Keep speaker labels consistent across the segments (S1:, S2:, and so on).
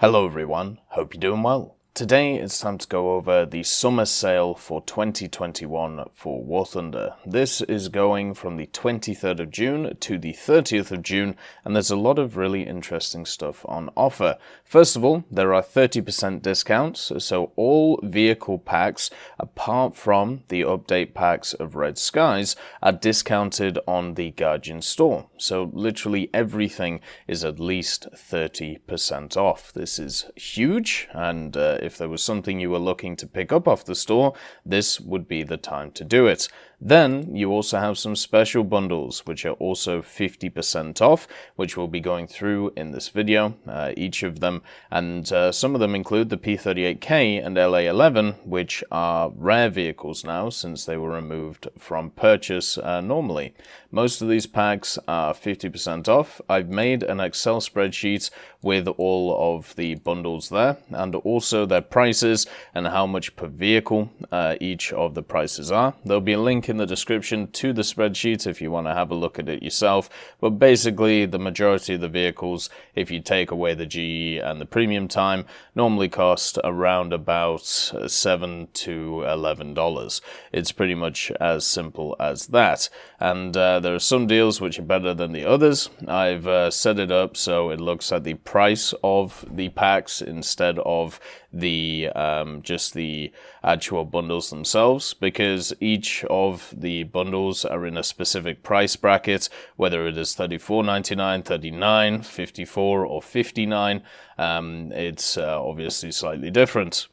S1: Hello everyone, hope you're doing well. Today it's time to go over the summer sale for 2021 for War Thunder. This is going from the 23rd of June to the 30th of June, and there's a lot of really interesting stuff on offer. First of all, there are 30% discounts, so all vehicle packs apart from the update packs of Red Skies are discounted on the Gaijin store. So literally everything is at least 30% off. This is huge, and if there was something you were looking to pick up off the store, this would be the time to do it. Then you also have some special bundles which are also 50% off, which we'll be going through in this video, each of them, and some of them include the P-38K and LA-11, which are rare vehicles now since they were removed from purchase normally. Most of these packs are 50% off. I've made an Excel spreadsheet with all of the bundles there and also their prices and how much per vehicle each of the prices are. There'll be a link in the description to the spreadsheet if you want to have a look at it yourself, but basically the majority of the vehicles, if you take away the GE and the premium time, normally cost around about $7 to $11. It's pretty much as simple as that, and there are some deals which are better than the others. I've set it up so it looks at the price of the packs instead of the just the actual bundles themselves, because each of the bundles are in a specific price bracket, whether it is $34.99, $39, $54 or $59. It's obviously slightly different.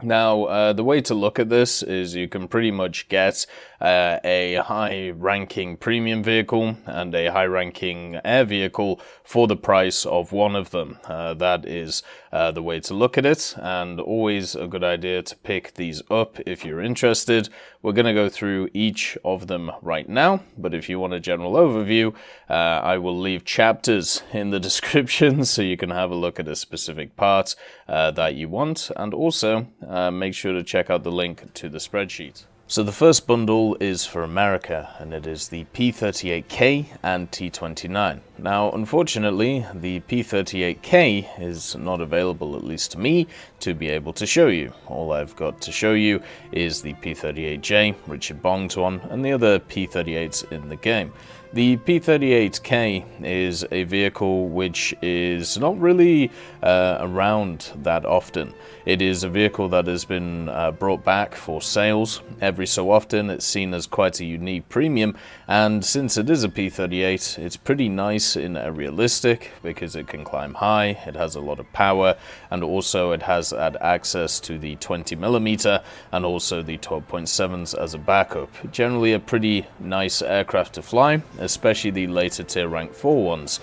S1: Now, the way to look at this is you can pretty much get a high-ranking premium vehicle and a high-ranking air vehicle for the price of one of them. That is the way to look at it, and always a good idea to pick these up if you're interested. We're going to go through each of them right now, but if you want a general overview, I will leave chapters in the description so you can have a look at a specific part that you want, and also make sure to check out the link to the spreadsheet. So the first bundle is for America, and it is the P-38K and T29. Now, unfortunately, the P-38K is not available, at least to me, to be able to show you. All I've got to show you is the P-38J, Richard Bonged one, and the other P-38s in the game. The P-38K is a vehicle which is not really around that often. It is a vehicle that has been brought back for sales every so often. It's seen as quite a unique premium, and since it is a P-38, it's pretty nice in a realistic because it can climb high, it has a lot of power, and also it has access to the 20mm and also the 12.7s as a backup. Generally a pretty nice aircraft to fly, especially the later tier rank 4 ones.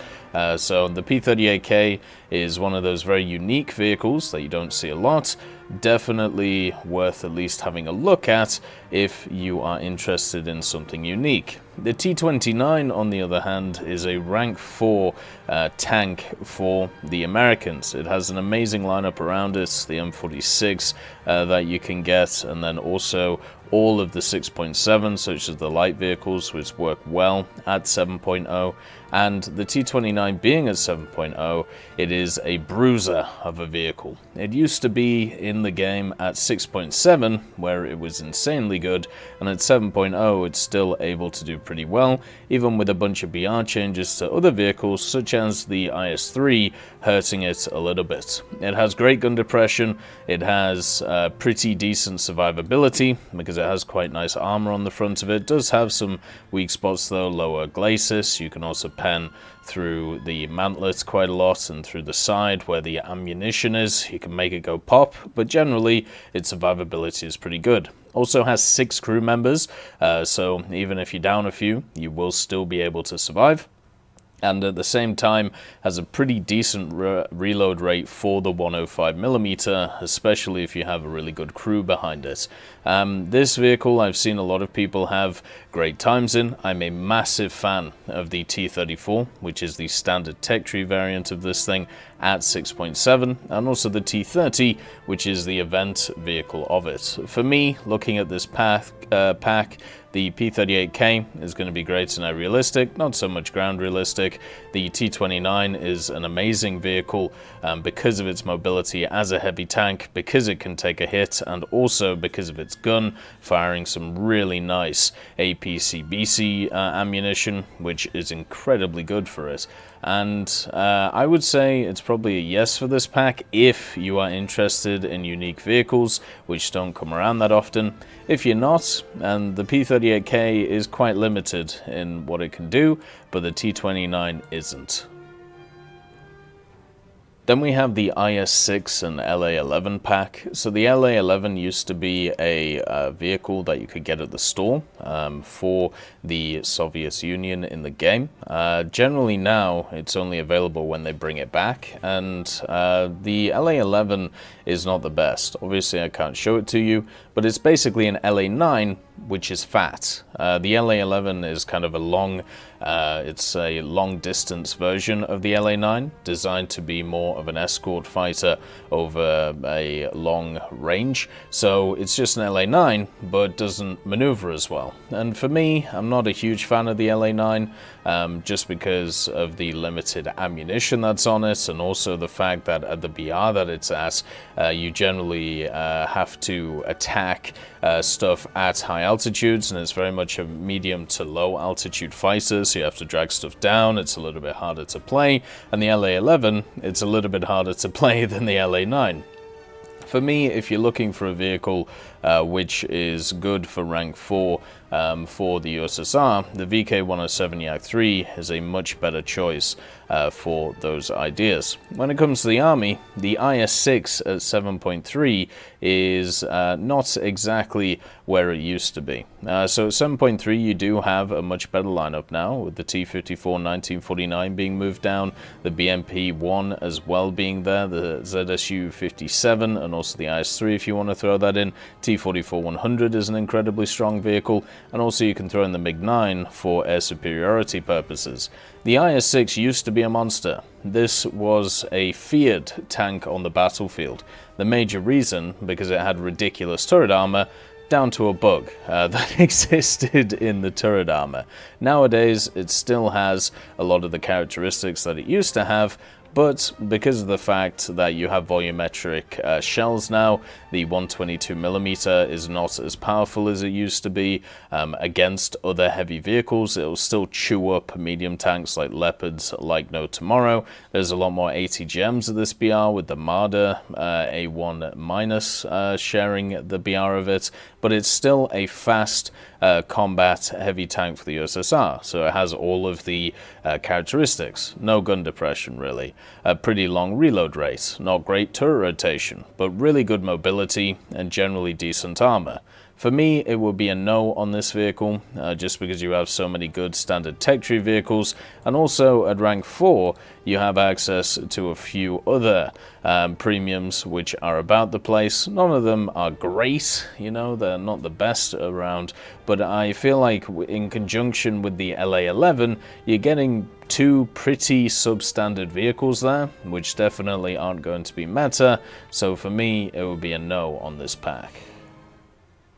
S1: So the P-38K is one of those very unique vehicles that you don't see a lot. Definitely worth at least having a look at if you are interested in something unique. The T29, on the other hand, is a rank 4 tank for the Americans. It has an amazing lineup around it, the M46 that you can get, and then also all of the 6.7, such as the light vehicles, which work well at 7.0, and the T29 being at 7.0, it is a bruiser of a vehicle. It used to be in the game at 6.7, where it was insanely good, and at 7.0 it's still able to do pretty well, even with a bunch of BR changes to other vehicles, such as the IS-3 hurting it a little bit. It has great gun depression, it has pretty decent survivability, because it has quite nice armor on the front of it. It does have some weak spots though, lower glacis. You can also pen through the mantlets quite a lot and through the side where the ammunition is. You can make it go pop, but generally its survivability is pretty good. Also has 6 crew members, so even if you're down a few, you will still be able to survive. And at the same time has a pretty decent reload rate for the 105mm, especially if you have a really good crew behind it. This vehicle I've seen a lot of people have great times in. I'm a massive fan of the T34, which is the standard tech tree variant of this thing at 6.7, and also the T30, which is the event vehicle of it. For me, looking at this pack, The P-38K is going to be great and realistic, not so much ground realistic. The T-29 is an amazing vehicle because of its mobility as a heavy tank, because it can take a hit, and also because of its gun, firing some really nice APC-BC ammunition, which is incredibly good for it. And I would say it's probably a yes for this pack if you are interested in unique vehicles, which don't come around that often. If you're not, and the P-38K is quite limited in what it can do, but the T-29 isn't. Then we have the IS-6 and LA-11 pack. So the LA-11 used to be a vehicle that you could get at the store for the Soviet Union in the game. Generally now, it's only available when they bring it back, and the LA-11 is not the best. Obviously, I can't show it to you, but it's basically an LA-9, which is fat. The LA-11 is kind of a long distance version of the LA-9, designed to be more of an escort fighter over a long range. So it's just an LA-9, but doesn't maneuver as well. And for me, I'm not a huge fan of the LA-9, just because of the limited ammunition that's on it, and also the fact that at the BR that it's at, you generally have to attack stuff at high altitudes, and it's very much a medium to low altitude fighter, so you have to drag stuff down. It's a little bit harder to play, and the LA-11, it's a little bit harder to play than the LA-9. For me, if you're looking for a vehicle which is good for rank 4 for the USSR, the VK107 Yak-3 is a much better choice for those ideas. When it comes to the army, the IS-6 at 7.3 is not exactly where it used to be. So at 7.3 you do have a much better lineup now, with the T-54 1949 being moved down, the BMP-1 as well being there, the ZSU-57, and also the IS-3 if you want to throw that in. T-44-100 is an incredibly strong vehicle, and also you can throw in the MiG-9 for air superiority purposes. The IS-6 used to be a monster. This was a Fiat tank on the battlefield. The major reason, because it had ridiculous turret armor, down to a bug that existed in the turret armor. Nowadays, it still has a lot of the characteristics that it used to have, but because of the fact that you have volumetric shells now, the 122mm is not as powerful as it used to be. Against other heavy vehicles, it will still chew up medium tanks like Leopards like no tomorrow. There's a lot more ATGMs at this BR, with the Marder A1- sharing the BR of it, but it's still a fast combat heavy tank for the USSR, so it has all of the characteristics. No gun depression really, a pretty long reload rate, not great turret rotation, but really good mobility and generally decent armor. For me, it would be a no on this vehicle, just because you have so many good standard tech tree vehicles, and also at rank 4 you have access to a few other premiums which are about the place. None of them are great, you know, they're not the best around, but I feel like in conjunction with the LA-11 you're getting two pretty substandard vehicles there, which definitely aren't going to be meta, so for me it would be a no on this pack.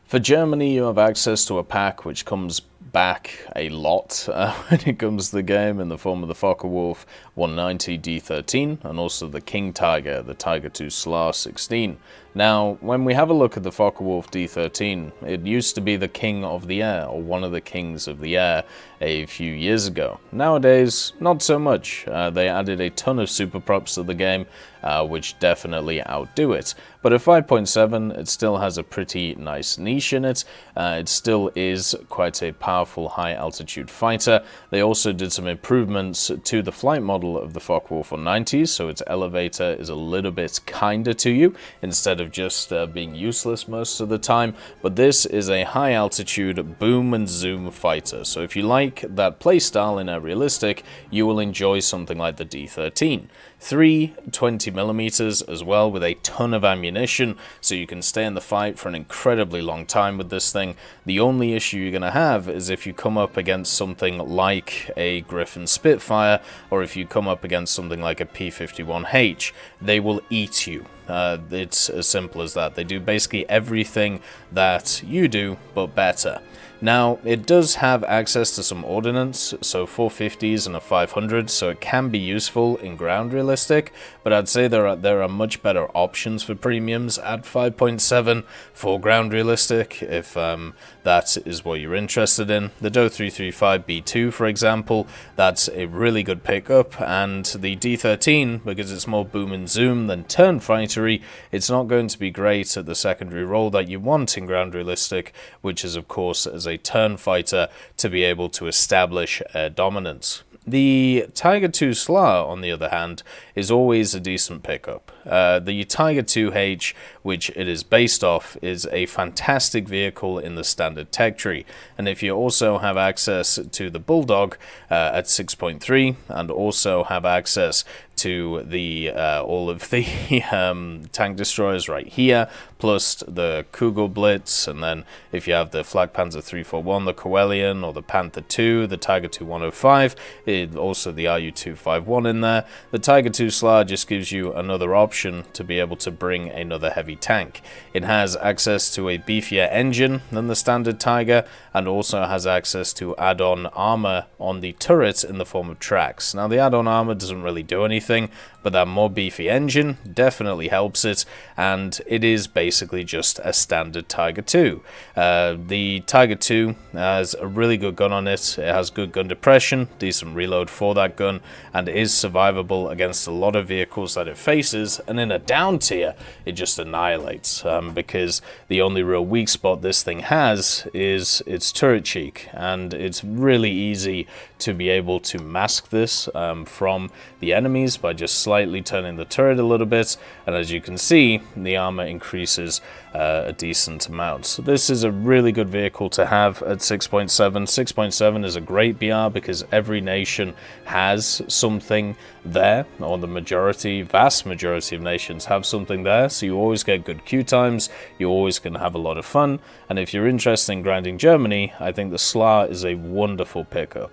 S1: For Germany, you have access to a pack which comes back a lot when it comes to the game, in the form of the Focke-Wulf 190 D13 and also the King Tiger, the Tiger II SLAR 16. Now, when we have a look at the Focke-Wulf D13, it used to be the king of the air, or one of the kings of the air, a few years ago. Nowadays, not so much. They added a ton of super props to the game, which definitely outdo it. But at 5.7, it still has a pretty nice niche in it. It still is quite a powerful high-altitude fighter. They also did some improvements to the flight model of the Focke-Wulf 190, so its elevator is a little bit kinder to you, instead of just being useless most of the time. But this is a high-altitude boom and zoom fighter, so if you like that playstyle in a realistic, you will enjoy something like the D13. 320mm as well, with a ton of ammunition, so you can stay in the fight for an incredibly long time with this thing. The only issue you're going to have is if you come up against something like a Griffin Spitfire, or if you come up against something like a P-51H, they will eat you. It's as simple as that. They do basically everything that you do, but better. Now, it does have access to some ordnance, so 450s and a 500, so it can be useful in ground realistic, but I'd say there are much better options for premiums at 5.7 for ground realistic, if that is what you're interested in. The Do 335B2, for example, that's a really good pickup, and the D13, because it's more boom and zoom than turn fightery, it's not going to be great at the secondary role that you want in ground realistic, which is of course as a turn fighter to be able to establish air dominance. The Tiger II SLA, on the other hand, is always a decent pickup. The Tiger II-H, which it is based off, is a fantastic vehicle in the standard tech tree, and if you also have access to the Bulldog at 6.3 and also have access to the all of the tank destroyers right here, plus the Kugel Blitz, and then if you have the Flak Panzer 341, the Coelian, or the Panther II, the Tiger II 105, also the RU-251 in there, the Tiger II SLA just gives you another option to be able to bring another heavy tank. It has access to a beefier engine than the standard Tiger, and also has access to add-on armor on the turret in the form of tracks. Now, the add-on armor doesn't really do anything, but that more beefy engine definitely helps it, and it is basically just a standard Tiger II. The Tiger II has a really good gun on it. It has good gun depression, decent reload for that gun, and is survivable against a lot of vehicles that it faces, and in a down tier it just annihilates, because the only real weak spot this thing has is its turret cheek, and it's really easy to be able to mask this from the enemies by just slightly turning the turret a little bit, and as you can see, the armor increases a decent amount. So this is a really good vehicle to have at 6.7. 6.7 is a great BR because every nation has something there, or the vast majority of nations have something there, so you always get good queue times, you always can have a lot of fun, and if you're interested in grinding Germany, I think the SLA is a wonderful pickup.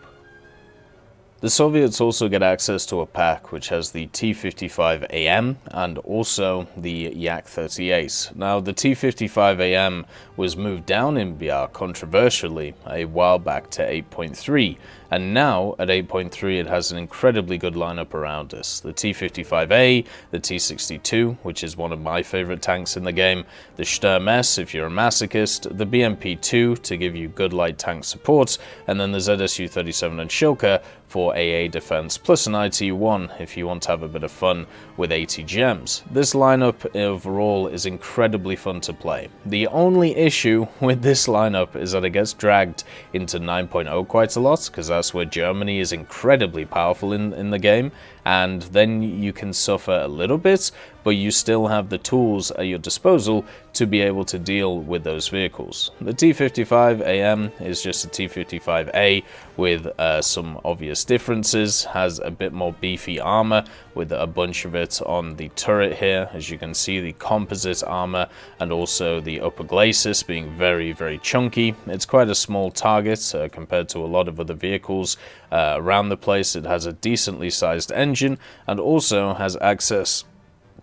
S1: The Soviets also get access to a pack which has the T-55AM and also the Yak-38. Now, the T-55AM was moved down in BR controversially a while back to 8.3, and now at 8.3 it has an incredibly good lineup around us. The T-55A, the T-62, which is one of my favorite tanks in the game, the Sturm S if you're a masochist, the BMP-2 to give you good light tank support, and then the ZSU-37 and Shilka for AA defense, plus an IT-1 if you want to have a bit of fun with 80 gems. This lineup overall is incredibly fun to play. The only issue with this lineup is that it gets dragged into 9.0 quite a lot, because that's where Germany is incredibly powerful in the game, and then you can suffer a little bit, but you still have the tools at your disposal to be able to deal with those vehicles. The T-55AM is just a T-55A with some obvious differences, has a bit more beefy armor with a bunch of it on the turret here, as you can see, the composite armor, and also the upper glacis being very, very chunky. It's quite a small target compared to a lot of other vehicles around the place. It has a decently sized engine and also has access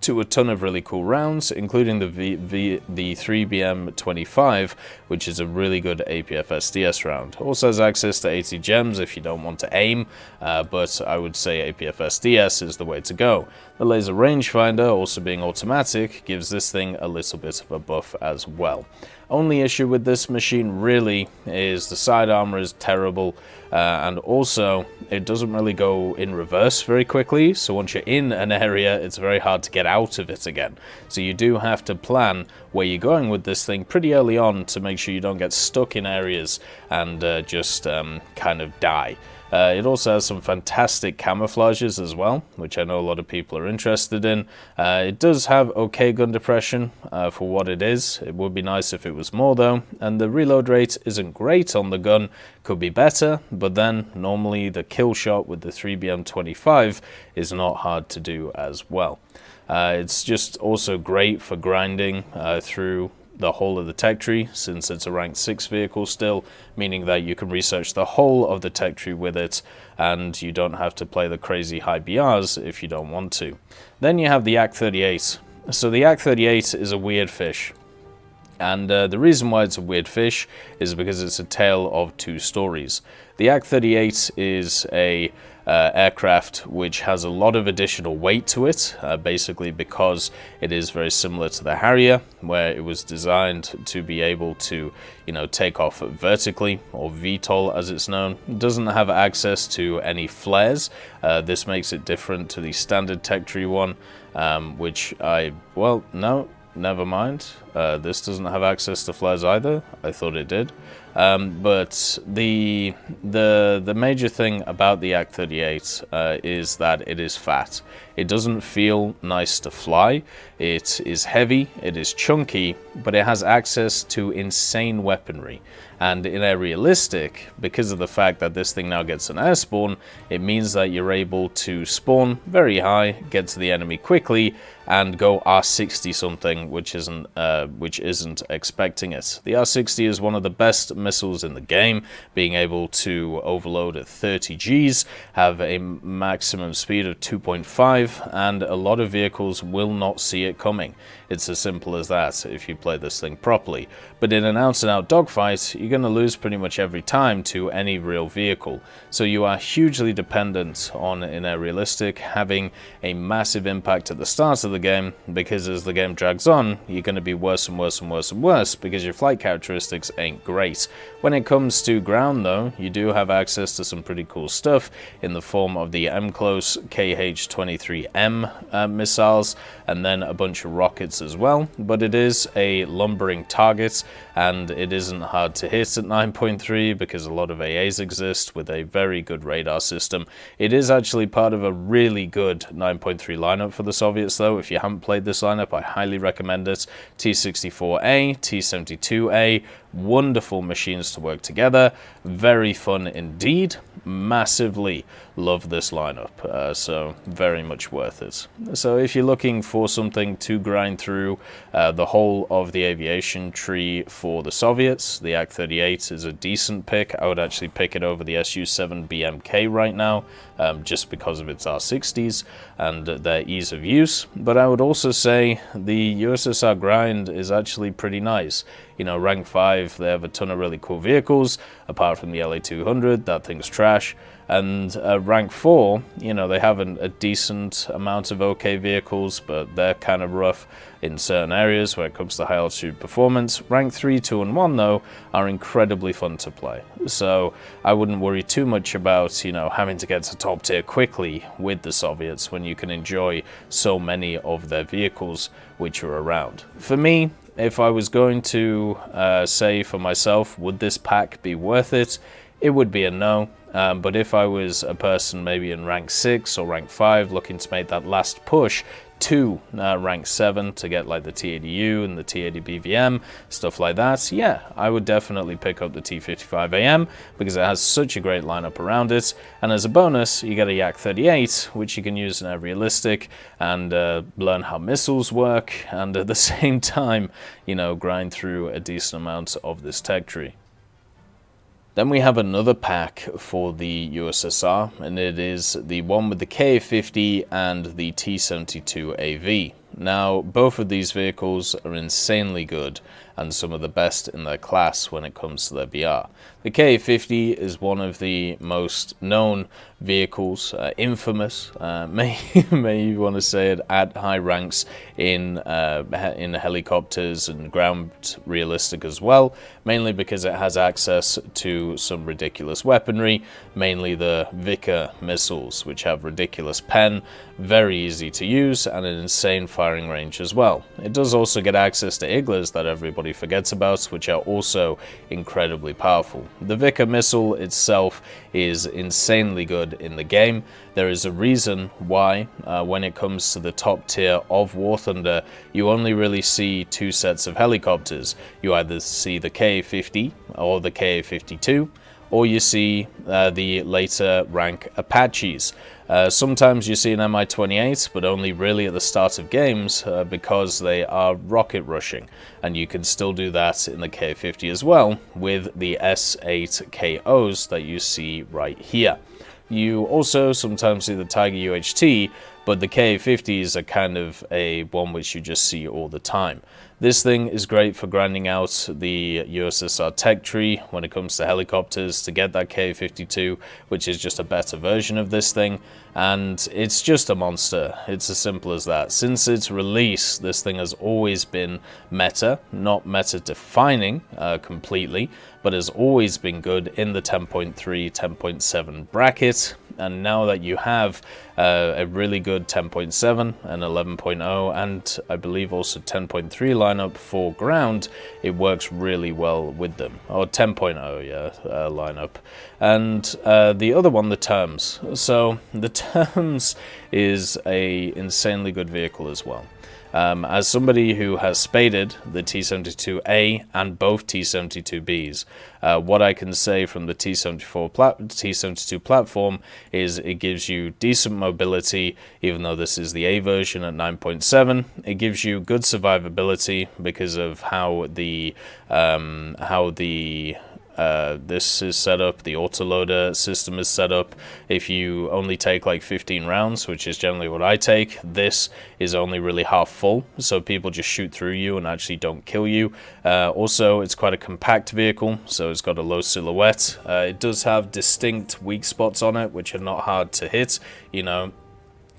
S1: to a ton of really cool rounds, including the 3BM25, which is a really good APF SDS round. Also has access to 80 gems if you don't want to aim, but I would say APF SDS is the way to go. The laser rangefinder, also being automatic, gives this thing a little bit of a buff as well. Only issue with this machine really is the side armor is terrible, and also it doesn't really go in reverse very quickly, so once you're in an area it's very hard to get out of it again. So you do have to plan where you're going with this thing pretty early on to make sure you don't get stuck in areas and just kind of die. It also has some fantastic camouflages as well, which I know a lot of people are interested in. It does have okay gun depression for what it is. It would be nice if it was more though, and the reload rate isn't great on the gun, could be better, but then normally the kill shot with the 3BM25 is not hard to do as well. It's just also great for grinding through the whole of the tech tree, since it's a rank 6 vehicle still, meaning that you can research the whole of the tech tree with it, and you don't have to play the crazy high BRs if you don't want to. Then you have the Yak-38. So the Yak-38 is a weird fish. And the reason why it's a weird fish is because it's a tale of two stories. The Yak-38 is a aircraft which has a lot of additional weight to it, basically because it is very similar to the Harrier, where it was designed to be able to, take off vertically, or VTOL as it's known. It doesn't have access to any flares. This makes it different to the standard Tech Tree one, which no, never mind. This doesn't have access to flares either. I thought it did. But the major thing about the Yak-38 is that it is fat. It doesn't feel nice to fly. It is heavy, it is chunky, but it has access to insane weaponry. And in a realistic, because of the fact that this thing now gets an air spawn, it means that you're able to spawn very high, get to the enemy quickly, and go R60 something, which isn't expecting it. The R60 is one of the best missiles in the game, being able to overload at 30 Gs, have a maximum speed of 2.5, and a lot of vehicles will not see it coming. It's as simple as that if you play this thing properly. But in an out-and-out dogfight, you're going to lose pretty much every time to any real vehicle. So you are hugely dependent on, in a realistic, having a massive impact at the start of the game, because as the game drags on, you're going to be worse and worse and worse and worse, because your flight characteristics ain't great. When it comes to ground though, you do have access to some pretty cool stuff in the form of the M-Close KH-23M missiles, and then a bunch of rockets as well, but it is a lumbering target, and it isn't hard to hit at 9.3 because a lot of AAs exist with a very good radar system. It is actually part of a really good 9.3 lineup for the Soviets though. If you haven't played this lineup, I highly recommend it. T-64A, T-72A, wonderful machines to work together, very fun indeed. Massively love this lineup, so very much worth it. So if you're looking for something to grind through the whole of the aviation tree for the Soviets, the Yak-38 is a decent pick. I would actually pick it over the Su-7 BMK right now, just because of its R60s and their ease of use. But I would also say the USSR grind is actually pretty nice. Rank 5, they have a ton of really cool vehicles, apart from the LA-200, that thing's trash. And rank 4, they have a decent amount of okay vehicles, but they're kind of rough in certain areas when it comes to high altitude performance. Rank 3, 2, and 1, though, are incredibly fun to play. So I wouldn't worry too much about, having to get to top tier quickly with the Soviets when you can enjoy so many of their vehicles which are around. For me, if I was going to say for myself, would this pack be worth it? It would be a no. But if I was a person maybe in rank 6 or rank 5 looking to make that last push to rank 7 to get like the T80U and the T80 BVM, stuff like that, yeah, I would definitely pick up the T-55AM because it has such a great lineup around it. And as a bonus, you get a Yak-38, which you can use in a realistic and learn how missiles work, and at the same time, grind through a decent amount of this tech tree. Then we have another pack for the USSR, and it is the one with the Ka-50 and the T-72AV. Now, both of these vehicles are insanely good and some of the best in their class when it comes to their BR. The Ka-50 is one of the most known vehicles, infamous, may you want to say it, at high ranks in helicopters and ground realistic as well, mainly because it has access to some ridiculous weaponry, mainly the Vickers missiles, which have ridiculous pen, very easy to use, and an insane firing range as well. It does also get access to Iglas that everybody forgets about, which are also incredibly powerful. The Vickers missile itself is insanely good in the game. There is a reason why, when it comes to the top tier of War Thunder, you only really see two sets of helicopters. You either see the Ka-50 or the Ka-52, or you see the later rank Apaches. Sometimes you see an Mi-28, but only really at the start of games because they are rocket rushing, and you can still do that in the Ka-50 as well with the S8KOs that you see right here. You also sometimes see the Tiger UHT, but the Ka-50s are kind of a one which you just see all the time. This thing is great for grinding out the USSR tech tree when it comes to helicopters to get that Ka-52, which is just a better version of this thing, and it's just a monster. It's as simple as that. Since its release, this thing has always been meta, not meta-defining completely, but has always been good in the 10.3, 10.7 bracket. And now that you have a really good 10.7 and 11.0 and I believe also 10.3 lineup for ground, it works really well with them. Or 10.0, yeah, lineup. And the other one, the TURMS. So the TURMS is a insanely good vehicle as well. As somebody who has spaded the T-72A and both T-72Bs, what I can say from the T-72 platform is it gives you decent mobility, even though this is the A version at 9.7. It gives you good survivability because of how the this is set up, the autoloader system is set up. If you only take like 15 rounds, which is generally what I take, this is only really half full, so people just shoot through you and actually don't kill you. Also, it's quite a compact vehicle, so it's got a low silhouette. It does have distinct weak spots on it, which are not hard to hit. You know,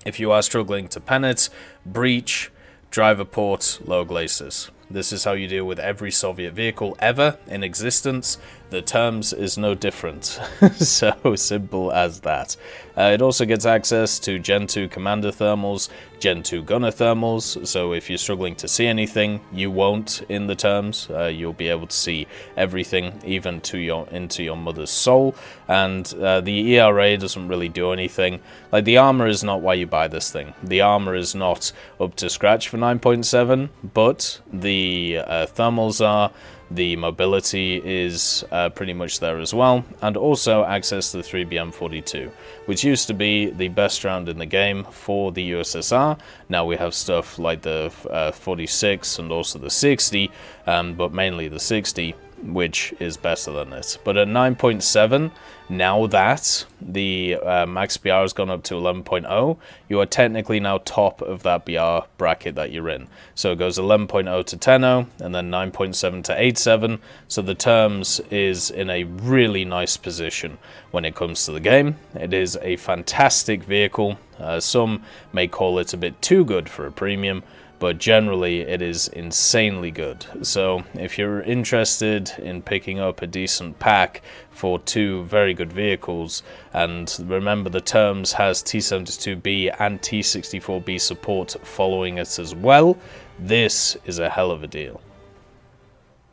S1: if you are struggling to pen it, breach, driver port, low glacis. This is how you deal with every Soviet vehicle ever in existence. The TURMS is no different. So simple as that. It also gets access to Gen 2 commander thermals, Gen 2 gunner thermals, so if you're struggling to see anything, you won't in the TURMS. You'll be able to see everything, even to into your mother's soul. And the ERA doesn't really do anything. Like, the armor is not why you buy this thing. The armor is not up to scratch for 9.7, but the thermals are. The mobility is pretty much there as well, and also access to the 3BM42, which used to be the best round in the game for the USSR. Now we have stuff like the 46 and also the 60, but mainly the 60, which is better than it. But at 9.7, now that the max BR has gone up to 11.0, you are technically now top of that BR bracket that you're in. So it goes 11.0 to 10.0, and then 9.7 to 8.7, so the TURMS is in a really nice position when it comes to the game. It is a fantastic vehicle. Some may call it a bit too good for a premium, but generally it is insanely good. So if you're interested in picking up a decent pack for two very good vehicles, and remember the TURMS has T-72B and T-64B support following it as well, this is a hell of a deal.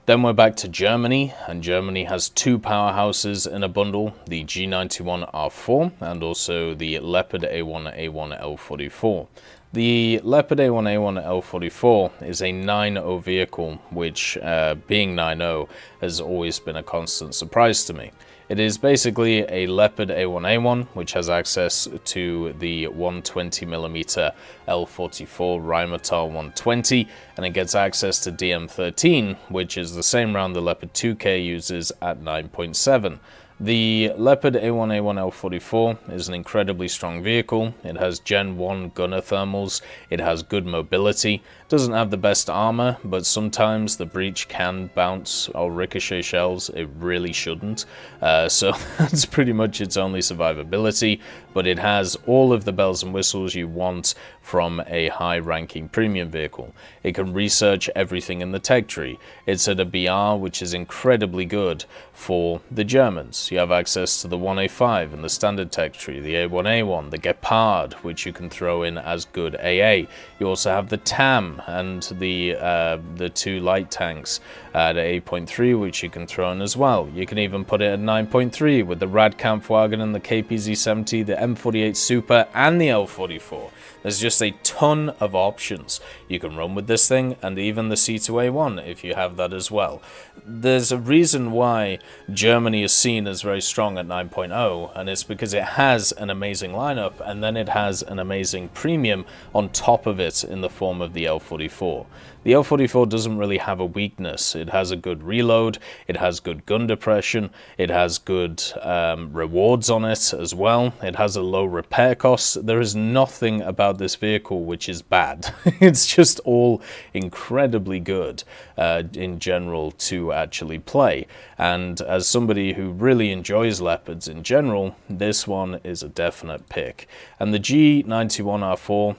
S1: Then we're back to Germany, and Germany has two powerhouses in a bundle, the G91R4 and also the Leopard A1A1 L44. The Leopard A1A1 L44 is a 9.0 vehicle, which, being 9.0, has always been a constant surprise to me. It is basically a Leopard A1A1, which has access to the 120mm L44 Rheinmetall 120, and it gets access to DM13, which is the same round the Leopard 2K uses at 9.7. The Leopard A1A1 L44 is an incredibly strong vehicle. It has Gen 1 gunner thermals, it has good mobility, doesn't have the best armor, but sometimes the breach can bounce or ricochet shells. It really shouldn't, so that's pretty much its only survivability, but it has all of the bells and whistles you want from a high-ranking premium vehicle. It can research everything in the tech tree. It's at a BR which is incredibly good for the Germans. You have access to the 1A5 and the standard tech tree, the A1A1, the Gepard, which you can throw in as good AA. You also have the TAM and the two light tanks at 8.3, which you can throw in as well. You can even put it at 9.3 with the Radkampfwagen and the KPZ-70, the M48 Super and the L44. There's just a ton of options you can run with this thing, and even the C2A1 if you have that as well. There's a reason why Germany is seen as very strong at 9.0, and it's because it has an amazing lineup, and then it has an amazing premium on top of it in the form of the L44. The L44 doesn't really have a weakness. It has a good reload, it has good gun depression, it has good rewards on it as well. It has has a low repair cost. There is nothing about this vehicle which is bad. It's just all incredibly good in general to actually play. And as somebody who really enjoys Leopards in general, this one is a definite pick. And the G91R4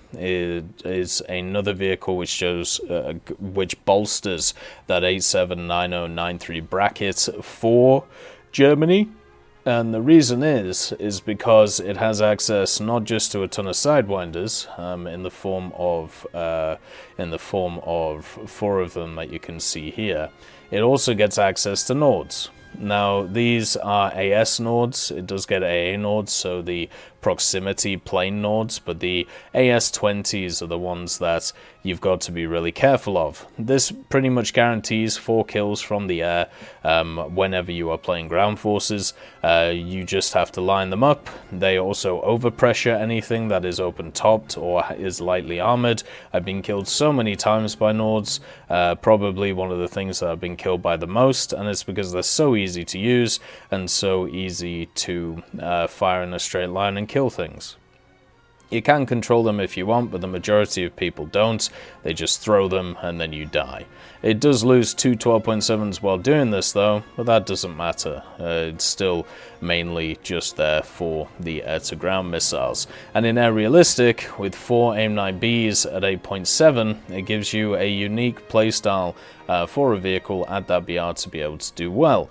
S1: is another vehicle which shows, which bolsters that 879093 bracket for Germany. And the reason is because it has access not just to a ton of sidewinders, in the form of 4 of them that you can see here. It also gets access to Nords. Now these are AS Nords. It does get AA Nords, so the proximity plane Nords, but the AS-20s are the ones that you've got to be really careful of. This pretty much guarantees 4 kills from the air whenever you are playing ground forces. You just have to line them up. They also overpressure anything that is open-topped or is lightly armored. I've been killed so many times by Nords, probably one of the things that I've been killed by the most, and it's because they're so easy to use and so easy to fire in a straight line and kill things. You can control them if you want, but the majority of people don't. They just throw them and then you die. It does lose 2 12.7s while doing this though, but that doesn't matter. It's still mainly just there for the air-to-ground missiles. And in Air Realistic, with 4 AIM-9Bs at 8.7, it gives you a unique playstyle for a vehicle at that BR to be able to do well.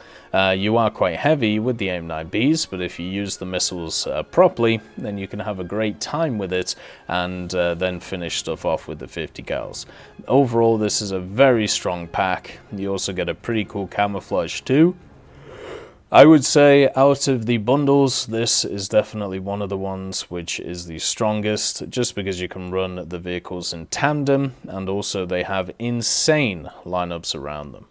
S1: You are quite heavy with the AIM-9Bs, but if you use the missiles properly, then you can have a great time with it and then finish stuff off with the 50 cals. Overall, this is a very strong pack. You also get a pretty cool camouflage too. I would say out of the bundles, this is definitely one of the ones which is the strongest, just because you can run the vehicles in tandem, and also they have insane lineups around them.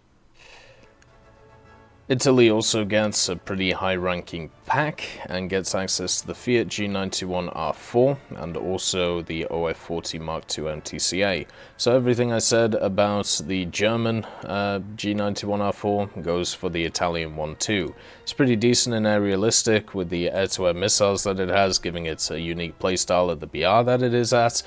S1: Italy also gets a pretty high-ranking pack and gets access to the Fiat G91R4 and also the OF40 Mark II MTCA. So everything I said about the German G91R4 goes for the Italian one too. It's pretty decent in Air Realistic with the air-to-air missiles that it has, giving it a unique playstyle at the BR that it is at,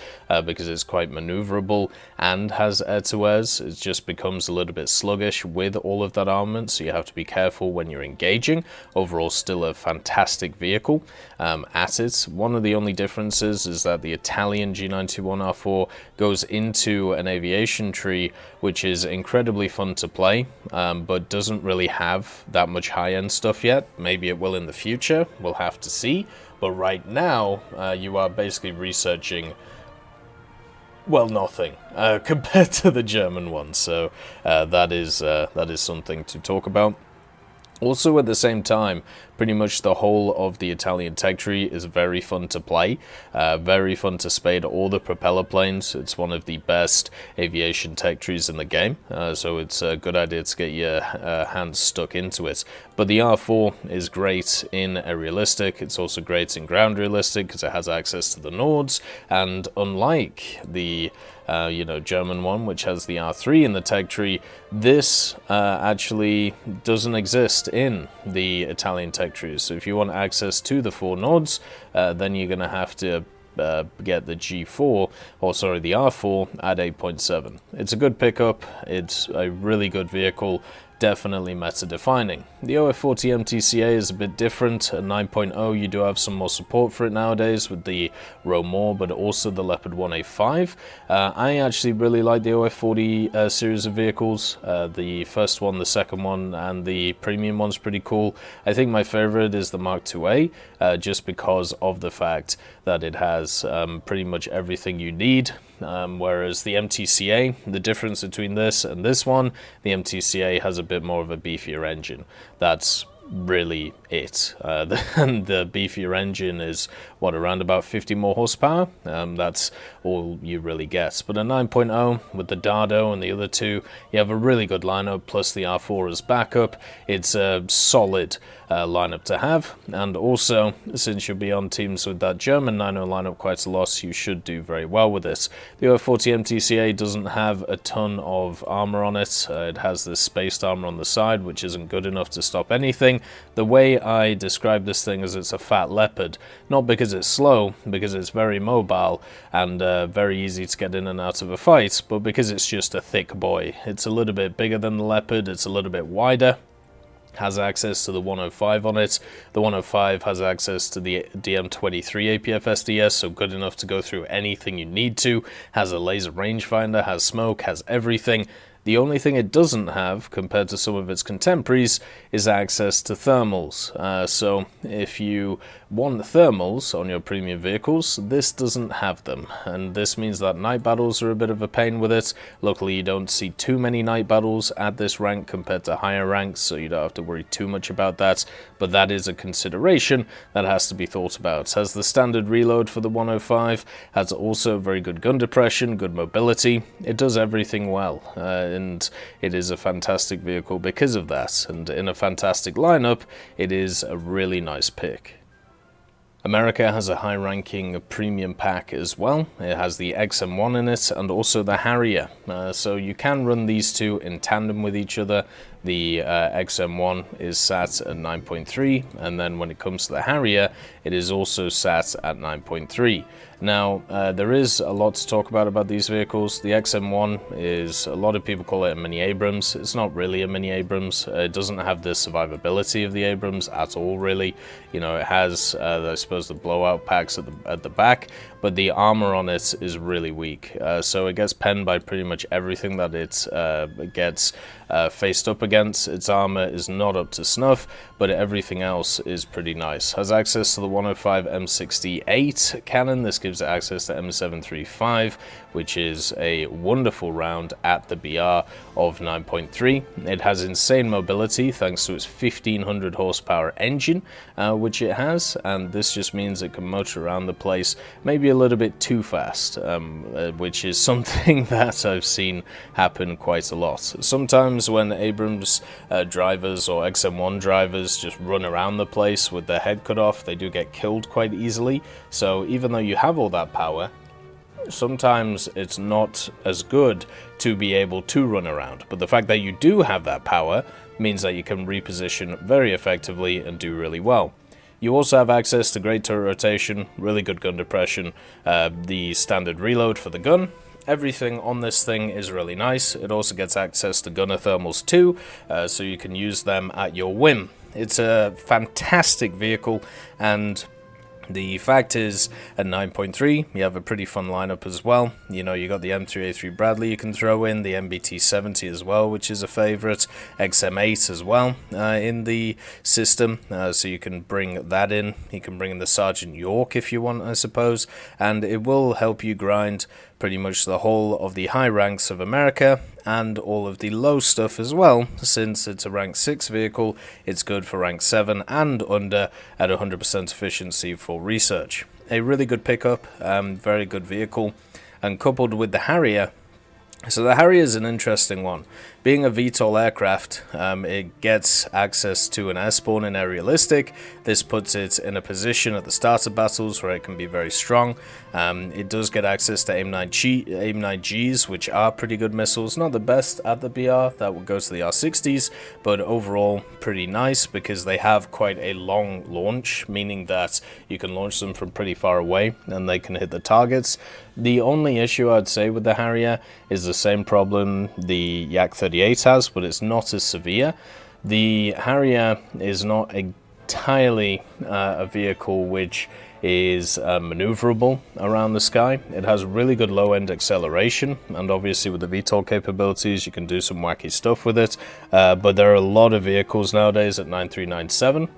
S1: because it's quite maneuverable and has air-to-airs. It just becomes a little bit sluggish with all of that armament, so you have to be careful when you're engaging. Overall, still a fantastic vehicle at it. One of the only differences is that the Italian G91R4 goes into an aviation tree, which is incredibly fun to play, but doesn't really have that much high-end stuff yet. Maybe it will in the future, we'll have to see. But right now, you are basically researching, well, nothing compared to the German one, so that is something to talk about. Also, at the same time, pretty much the whole of the Italian tech tree is very fun to play, very fun to spade all the propeller planes. It's one of the best aviation tech trees in the game, so it's a good idea to get your hands stuck into it. But the R4 is great in Air Realistic. It's also great in Ground Realistic because it has access to the Nords, and unlike the German one, which has the R3 in the tech tree, this actually doesn't exist in the Italian tech tree. So if you want access to the 4 Nords, then you're going to have to get the G4, or sorry, the R4 at 8.7. It's a good pickup. It's a really good vehicle. Definitely meta-defining. The OF40 MTCA is a bit different. At 9.0, you do have some more support for it nowadays with the Rowmore, but also the Leopard 1A5. I actually really like the OF40 series of vehicles. The first one, the second one, and the premium one's pretty cool. I think my favorite is the Mark IIA, just because of the fact that it has pretty much everything you need. Whereas the MTCA, the difference between this and this one, the MTCA has a bit more of a beefier engine. That's really it. The beefier engine is, what, around about 50 more horsepower? That's all you really get. But a 9.0 with the Dardo and the other two, you have a really good lineup, plus the R4 as backup. It's a solid lineup to have, and also since you'll be on teams with that German 9.0 lineup quite a lot, you should do very well with this. The 040 MTCA doesn't have a ton of armor on it. It has this spaced armor on the side, which isn't good enough to stop anything. The way I describe this thing is it's a fat Leopard, not because it's slow, because it's very mobile and very easy to get in and out of a fight, but because it's just a thick boy. It's a little bit bigger than the Leopard, it's a little bit wider, has access to the 105 on it. The 105 has access to the DM23 APF SDS, so good enough to go through anything you need to, has a laser rangefinder, has smoke, has everything. The only thing it doesn't have, compared to some of its contemporaries, is access to thermals. So if you want thermals on your premium vehicles, this doesn't have them. And this means that night battles are a bit of a pain with it. Luckily, you don't see too many night battles at this rank compared to higher ranks, so you don't have to worry too much about that. But that is a consideration that has to be thought about. It has the standard reload for the 105, has also very good gun depression, good mobility. It does everything well. And it is a fantastic vehicle because of that, and in a fantastic lineup, it is a really nice pick. America has a high-ranking premium pack as well. It has the XM1 in it and also the Harrier, so you can run these two in tandem with each other. The XM1 is sat at 9.3, and then when it comes to the Harrier, it is also sat at 9.3. Now, there is a lot to talk about these vehicles. The XM1 is, a lot of people call it a mini Abrams. It's not really a mini Abrams. It doesn't have the survivability of the Abrams at all, really. You know, it has, I suppose, the blowout packs at the back, but the armor on it is really weak. So it gets penned by pretty much everything that it gets faced up against. Its armor is not up to snuff, but everything else is pretty nice. Has access to the 105 M68 cannon. This gives it access to M735, which is a wonderful round at the BR of 9.3. It has insane mobility thanks to its 1500 horsepower engine, which it has, and this just means it can motor around the place maybe a little bit too fast, which is something that I've seen happen quite a lot. Sometimes when Abrams drivers or XM1 drivers just run around the place with their head cut off, they do get killed quite easily. So even though you have all that power, sometimes it's not as good to be able to run around. But the fact that you do have that power means that you can reposition very effectively and do really well. You also have access to great turret rotation, really good gun depression, the standard reload for the gun. Everything on this thing is really nice. It also gets access to gunner thermals too, so you can use them at your whim. It's a fantastic vehicle, and the fact is, at 9.3, you have a pretty fun lineup as well. You know, you got the M3A3 Bradley you can throw in, the MBT-70 as well, which is a favourite, XM8 as well in the system, so you can bring that in. You can bring in the Sergeant York if you want, I suppose, and it will help you grind pretty much the whole of the high ranks of America and all of the low stuff as well. Since it's a rank 6 vehicle, it's good for rank 7 and under at 100% efficiency for research. A really good pickup, very good vehicle, and coupled with the Harrier. So the Harrier is an interesting one. Being a VTOL aircraft, it gets access to an air spawn in aerialistic. This puts it in a position at the start of battles where it can be very strong. It does get access to AIM-9Gs, which are pretty good missiles. Not the best at the BR, that will go to the R60s, but overall pretty nice because they have quite a long launch, meaning that you can launch them from pretty far away and they can hit the targets. The only issue I'd say with the Harrier is the same problem the Yak-38 has, but it's not as severe. The Harrier is not entirely a vehicle which is maneuverable around the sky. It has really good low-end acceleration, and obviously with the VTOL capabilities you can do some wacky stuff with it, but there are a lot of vehicles nowadays at 9397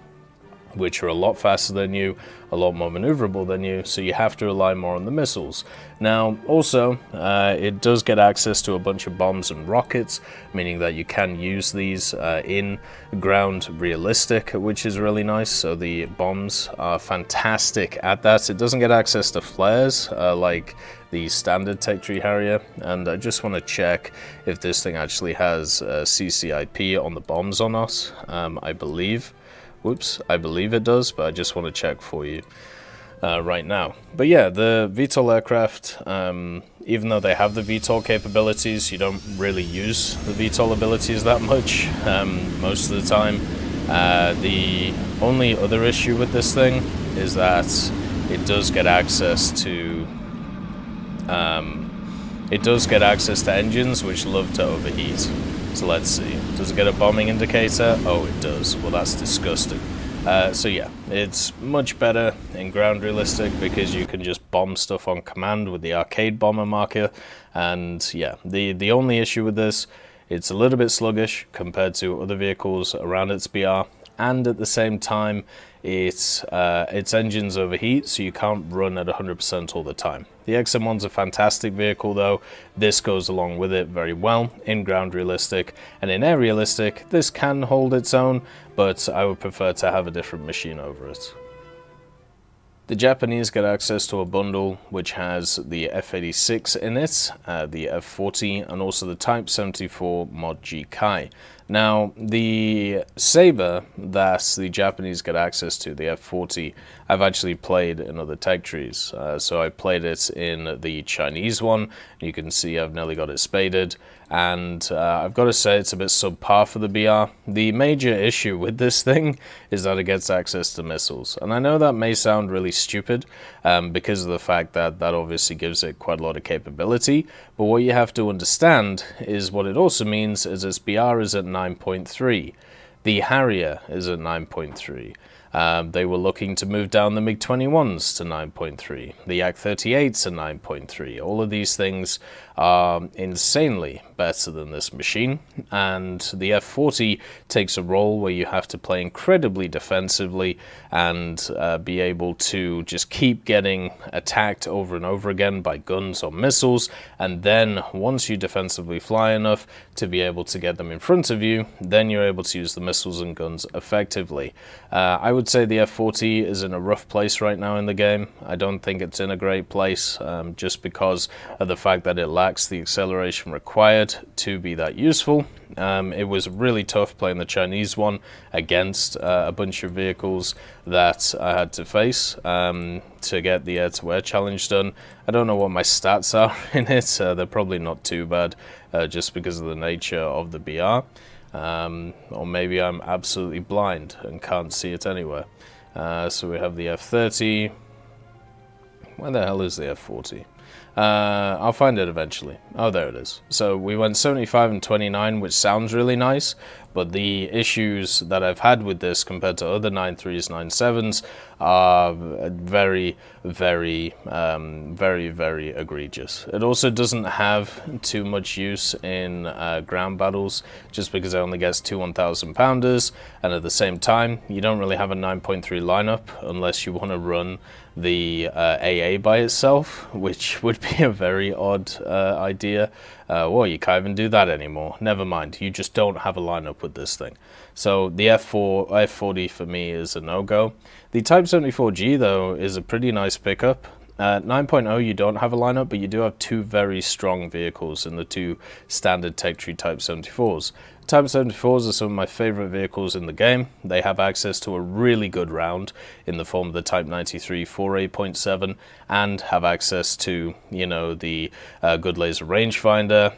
S1: which are a lot faster than you, a lot more maneuverable than you, so you have to rely more on the missiles. Now, also, it does get access to a bunch of bombs and rockets, meaning that you can use these in ground realistic, which is really nice, so the bombs are fantastic at that. It doesn't get access to flares, like the standard Tech Tree Harrier, and I just want to check if this thing actually has CCIP on the bombs or not. I believe it does, but I just want to check for you right now. But yeah, the VTOL aircraft, even though they have the VTOL capabilities, you don't really use the VTOL abilities that much most of the time. The only other issue with this thing is that it does get access to engines which love to overheat. So let's see. Does it get a bombing indicator? Oh, it does. Well, that's disgusting. So yeah, it's much better in ground realistic because you can just bomb stuff on command with the arcade bomber marker. And yeah, the only issue with this, it's a little bit sluggish compared to other vehicles around its BR. And at the same time, its engines overheat, so you can't run at 100% all the time. The XM1's a fantastic vehicle though. This goes along with it very well in ground realistic, and in air realistic, this can hold its own, but I would prefer to have a different machine over it. The Japanese get access to a bundle which has the F-86 in it, the F-40, and also the Type 74 Mod G Kai. Now, the Sabre that the Japanese get access to, the F-40, I've actually played in other tech trees. So I played it in the Chinese one. You can see I've nearly got it spaded. And I've got to say it's a bit subpar for the BR. The major issue with this thing is that it gets access to missiles. And I know that may sound really stupid because of the fact that that obviously gives it quite a lot of capability. But what you have to understand is what it also means is its BR is at 9.3. The Harrier is at 9.3. They were looking to move down the MiG-21s to 9.3. The Yak-38s are 9.3. All of these things are insanely better than this machine, and the F-40 takes a role where you have to play incredibly defensively and be able to just keep getting attacked over and over again by guns or missiles, and then once you defensively fly enough to be able to get them in front of you, then you're able to use the missiles and guns effectively. I would say the F-40 is in a rough place right now in the game. I don't think it's in a great place just because of the fact that it lacks the acceleration required to be that useful. It was really tough playing the Chinese one against a bunch of vehicles that I had to face to get the air-to-air challenge done. I don't know what my stats are in it. They're probably not too bad just because of the nature of the BR. Or maybe I'm absolutely blind and can't see it anywhere. So we have the F-30. Where the hell is the F-40? I'll find it eventually. Oh, there it is. So we went 75 and 29, which sounds really nice, but the issues that I've had with this compared to other 9.3s, 9.7s are very, very, very egregious. It also doesn't have too much use in ground battles, just because it only gets 2 1,000-pounders, and at the same time, you don't really have a 9.3 lineup unless you want to run the AA by itself, which would be a very odd idea. Well, you can't even do that anymore. Never mind, you just don't have a lineup with this thing. So the F-40 for me is a no-go. The Type 74G, though, is a pretty nice pickup. 9.0 you don't have a lineup, but you do have two very strong vehicles in the two standard Tech Tree Type 74s. Type 74s are some of my favorite vehicles in the game. They have access to a really good round in the form of the Type 93 4A.7 and have access to, you know, the good laser rangefinder,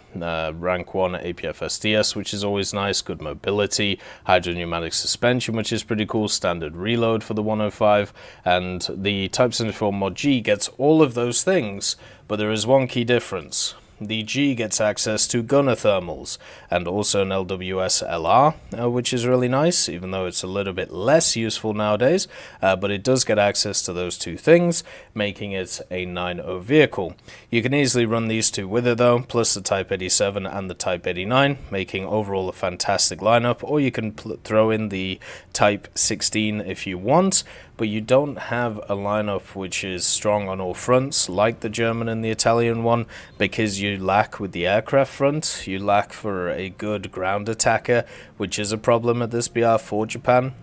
S1: rank 1 APF SDS, which is always nice, good mobility, hydropneumatic suspension, which is pretty cool, standard reload for the 105, and the Type 74 Mod G gets all of those things, but there is one key difference. the G gets access to gunner thermals and also an LWS LR, which is really nice, even though it's a little bit less useful nowadays, but it does get access to those two things, making it a 9.0 vehicle. You can easily run these two with it though, plus the Type 87 and the Type 89, making overall a fantastic lineup, or you can throw in the Type 16 if you want, but you don't have a lineup which is strong on all fronts like the German and the Italian one, because you lack with the aircraft front, you lack for a good ground attacker, which is a problem at this BR for Japan.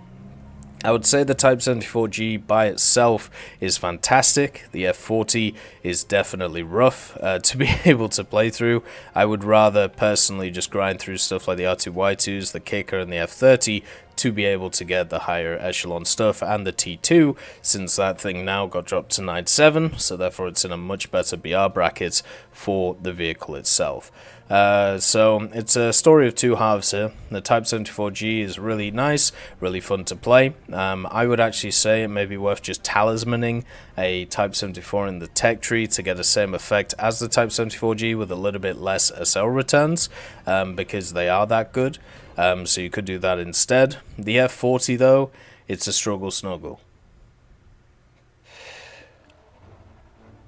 S1: I would say the Type 74G by itself is fantastic. The F40 is definitely rough to be able to play through. I would rather personally just grind through stuff like the R2Y2s, the Kicker and the F30 to be able to get the higher echelon stuff, and the T2, since that thing now got dropped to 9.7, so therefore it's in a much better BR bracket for the vehicle itself. So it's a story of two halves here. The Type 74G is really nice, really fun to play. I would actually say it may be worth just talismaning a Type 74 in the tech tree to get the same effect as the Type 74G with a little bit less SL returns, because they are that good. So you could do that instead. The F40 though, it's a struggle snuggle.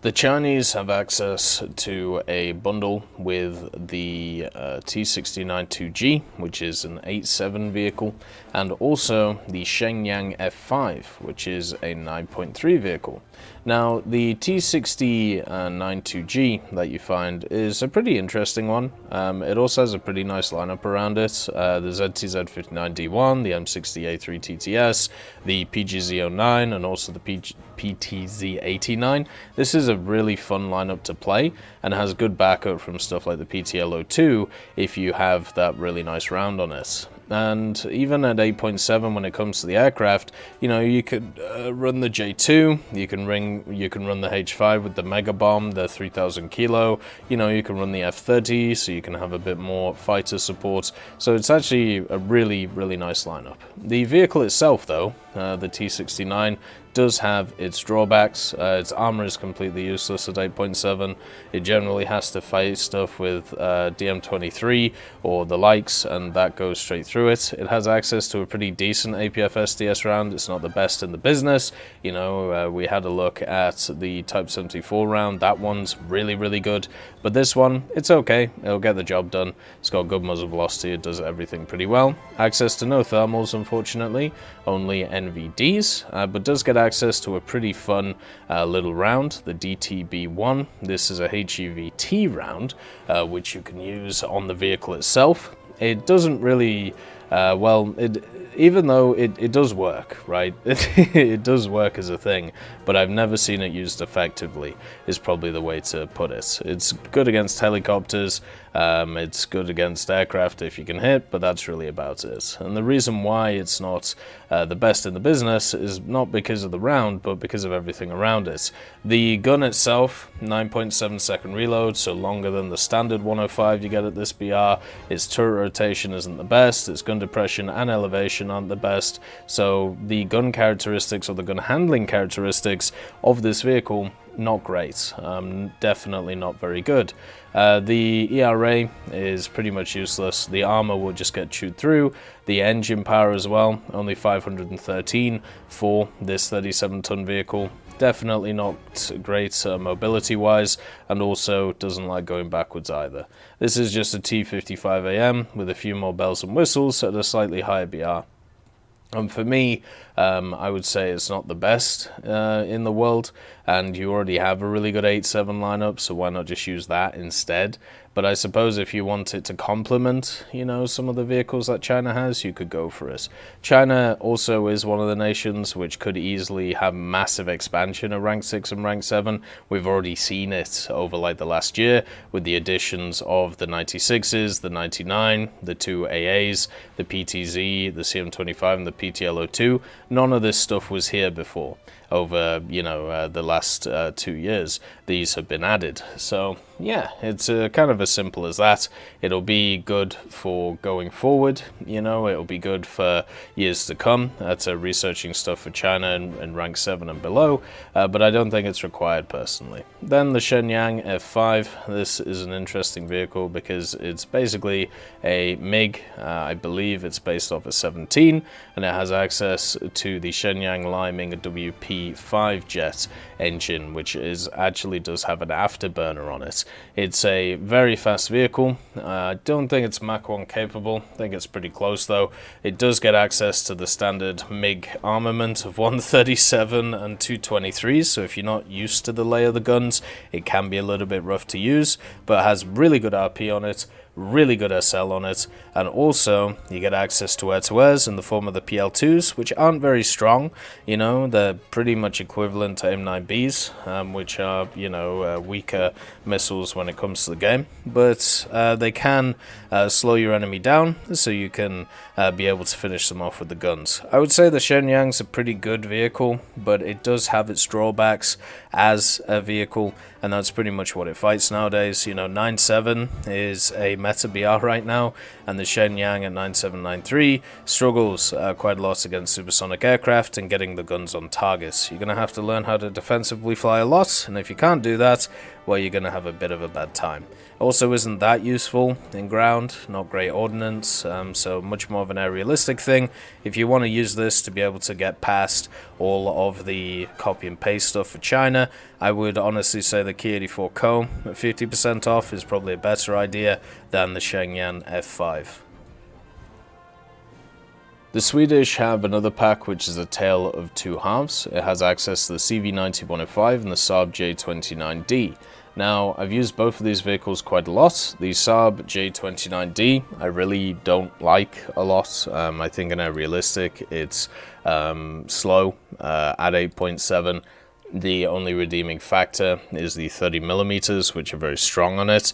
S1: The Chinese have access to a bundle with the T69 2G, which is an 8.7 vehicle, and also the Shenyang F-5, which is a 9.3 vehicle. Now, the T69 2G that you find is a pretty interesting one. It also has a pretty nice lineup around it. The ZTZ59D1, the M60A3 TTS, the PGZ09, and also the PTZ89. This is a really fun lineup to play and has good backup from stuff like the PTL02 if you have that really nice round on it. And even at 8.7, when it comes to the aircraft, you know, you could run the J2, you can run the H5 with the Mega Bomb, the 3,000 kilo, you know, you can run the F30, so you can have a bit more fighter support. So it's actually a really, really nice lineup. The vehicle itself, though, the T69, does have its drawbacks. Its armor is completely useless at 8.7. It generally has to fight stuff with DM23 or the likes, and that goes straight through it. It has access to a pretty decent APF SDS round. It's not the best in the business. You know, we had a look at the Type 74 round. That one's really, really good. But this one, it's okay. It'll get the job done. It's got good muzzle velocity. It does everything pretty well. Access to no thermals, unfortunately. Only NVDs, but does get access to a pretty fun little round, the DTB1. This is a HEVT round, which you can use on the vehicle itself. It doesn't really, even though it does work, right? It does work as a thing, but I've never seen it used effectively, is probably the way to put it. It's good against helicopters, it's good against aircraft if you can hit, but that's really about it. And the reason why it's not the best in the business is not because of the round, but because of everything around it. The gun itself, 9.7 second reload, so longer than the standard 105 you get at this BR. Its turret rotation isn't the best, its gun depression and elevation aren't the best, so the gun characteristics or the gun handling characteristics of this vehicle, not great. Definitely not very good. The ERA is pretty much useless. The armor will just get chewed through. The engine power as well, only 513 for this 37-ton vehicle. Definitely not great mobility wise, and also doesn't like going backwards either. This is just a T-55AM with a few more bells and whistles at a slightly higher BR. And for me, I would say it's not the best in the world, and you already have a really good 8.7 lineup, so why not just use that instead? But I suppose if you want it to complement, you know, some of the vehicles that China has, you could go for it. China also is one of the nations which could easily have massive expansion of rank 6 and rank 7. We've already seen it over like the last year with the additions of the 96s, the 99, the 2 AAs, the PTZ, the CM25 and the PTL02. None of this stuff was here before. Over, you know, the last 2 years, these have been added. So yeah, it's kind of as simple as that. It'll be good for going forward, you know, it'll be good for years to come. That's researching stuff for China and rank 7 and below, but I don't think it's required personally. Then the Shenyang F-5. This is an interesting vehicle because it's basically a MiG. I believe it's based off a 17, and it has access to the Shenyang Liming WP5 jet engine, which actually does have an afterburner on it. It's a very fast vehicle. I don't think it's Mach 1 capable. I think it's pretty close though. It does get access to the standard MiG armament of 137 and 223s, so if you're not used to the lay of the guns, it can be a little bit rough to use, but it has really good RP on it, really good SL on it, and also you get access to air-to-airs in the form of the PL2s, which aren't very strong. You know, they're pretty much equivalent to M9Bs, which are, you know, weaker missiles when it comes to the game, but they can slow your enemy down, so you can be able to finish them off with the guns. I would say the Shenyang's a pretty good vehicle, but it does have its drawbacks as a vehicle, and that's pretty much what it fights nowadays. You know, 9.7 is a meta BR right now, and the Shenyang at 9793 struggles quite a lot against supersonic aircraft and getting the guns on targets. You're going to have to learn how to defensively fly a lot, and if you can't do that, well, you're going to have a bit of a bad time. Also isn't that useful in ground, not great ordnance, so much more of an aerialistic thing. If you want to use this to be able to get past all of the copy and paste stuff for China, I would honestly say the Ki-84Ko at 50% off is probably a better idea than the Shenyang F-5. The Swedish have another pack which is a tale of two halves. It has access to the CV90-105 and the Saab J-29D. Now, I've used both of these vehicles quite a lot. The Saab J-29D I really don't like a lot. I think in aerialistic it's slow at 8.7. The only redeeming factor is the 30mm, which are very strong on it.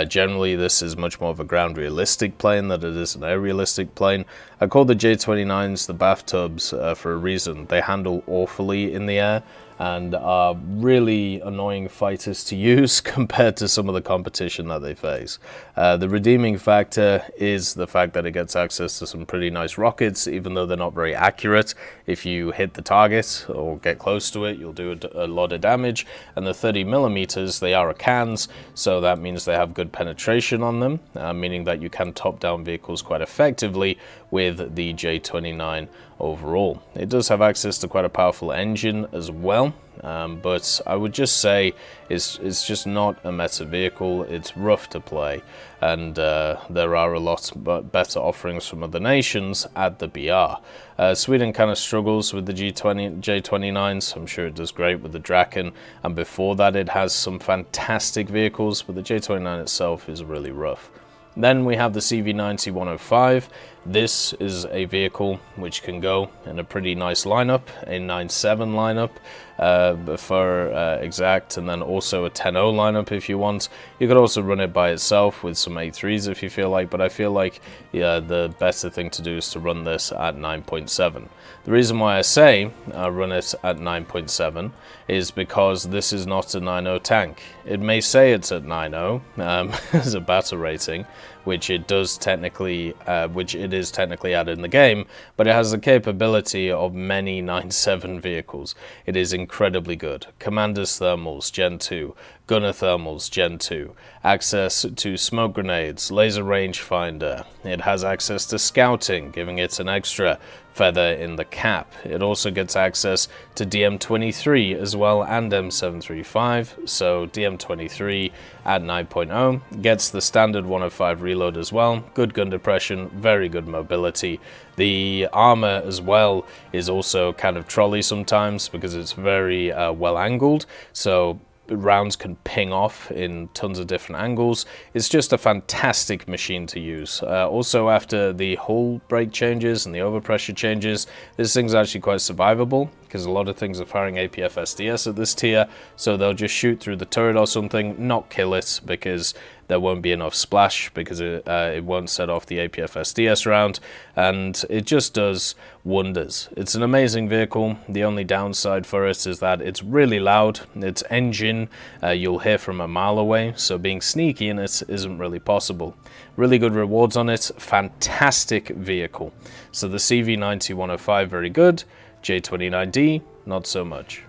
S1: Generally, this is much more of a ground realistic plane than it is an air realistic plane. I call the J-29s the bathtubs for a reason. They handle awfully in the air and are really annoying fighters to use compared to some of the competition that they face. The redeeming factor is the fact that it gets access to some pretty nice rockets, even though they're not very accurate. If you hit the target or get close to it, you'll do a lot of damage. And the 30mm, they are cans, so that means they have good penetration on them, meaning that you can top down vehicles quite effectively with the J-29 overall. It does have access to quite a powerful engine as well, but I would just say it's just not a meta vehicle. It's rough to play, and there are a lot better offerings from other nations at the BR. Sweden kind of struggles with the J-29s. I'm sure it does great with the Draken, and before that it has some fantastic vehicles, but the J-29 itself is really rough. Then we have the CV90-105. This is a vehicle which can go in a pretty nice lineup, a 9.7 lineup for exact, and then also a 10.0 lineup if you want. You could also run it by itself with some 8.3s if you feel like, but I feel like the better thing to do is to run this at 9.7. The reason why I say run it at 9.7 is because this is not a 9.0 tank. It may say it's at 9.0 as a battle rating, which it is technically at in the game, but it has the capability of many 9.7 vehicles. It is incredibly good. Commander's thermals, Gen 2. Gunner thermals, Gen 2. Access to smoke grenades, laser rangefinder. It has access to scouting, giving it an extra feather in the cap. It also gets access to DM23 as well, and M735, so DM23 at 9.0 gets the standard 105 reload as well. Good gun depression, very good mobility. The armor as well is also kind of trolley sometimes because it's very well angled, so rounds can ping off in tons of different angles. It's just a fantastic machine to use. Also, after the hull brake changes and the overpressure changes, this thing's actually quite survivable because a lot of things are firing APF SDS at this tier, so they'll just shoot through the turret or something, not kill it, because there won't be enough splash because it won't set off the APF-SDS round, and it just does wonders. It's an amazing vehicle. The only downside for it is that it's really loud. Its engine you'll hear from a mile away, so being sneaky in it isn't really possible. Really good rewards on it. Fantastic vehicle. So the CV90-105 very good, J-29D not so much.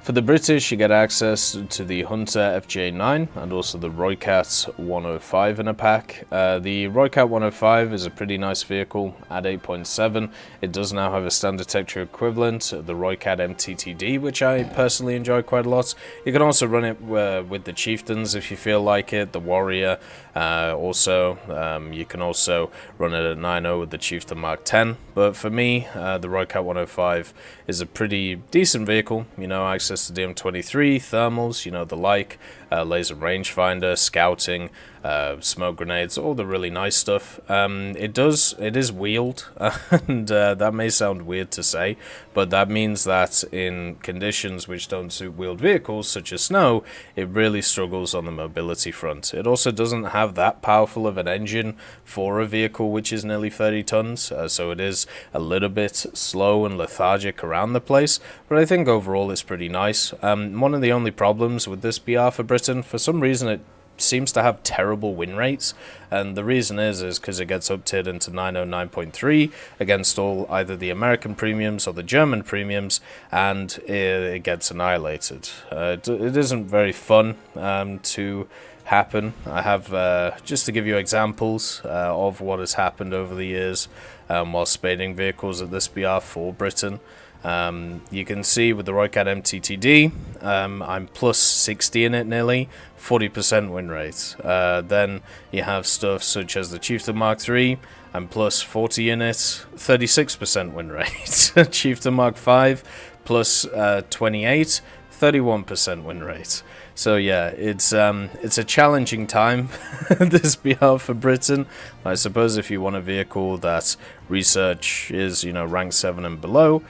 S1: For the British, you get access to the Hunter FJ9 and also the Rooikat 105 in a pack. The Rooikat 105 is a pretty nice vehicle at 8.7. It does now have a stand detector equivalent, the Rooikat MTTD, which I personally enjoy quite a lot. You can also run it with the Chieftains if you feel like it, the Warrior. You can also run it at 9.0 with the Chieftain Mark 10. But for me, the Rooikat 105 is a pretty decent vehicle. You know, access to DM23, thermals, you know, the like, laser rangefinder, scouting, smoke grenades, all the really nice stuff. It is wheeled, and that may sound weird to say, but that means that in conditions which don't suit wheeled vehicles, such as snow, it really struggles on the mobility front. It also doesn't have that powerful of an engine for a vehicle which is nearly 30 tons, so it is a little bit slow and lethargic around the place, but I think overall it's pretty nice. One of the only problems with this BR for Britain, for some reason it seems to have terrible win rates, and the reason is because it gets up-tiered into 909.3 against all either the American premiums or the German premiums, and it gets annihilated. It isn't very fun to happen. I have, just to give you examples of what has happened over the years while spading vehicles at this BR for Britain. You can see with the Rooikat MTTD, I'm plus 60 in it nearly, 40% win rate. Then you have stuff such as the Chieftain Mark 3, I'm plus 40 in it, 36% win rate. Chieftain Mark 5, plus 28, 31% win rate. So yeah, it's a challenging time, this BR for Britain. I suppose if you want a vehicle that research is, you know, rank 7 and below,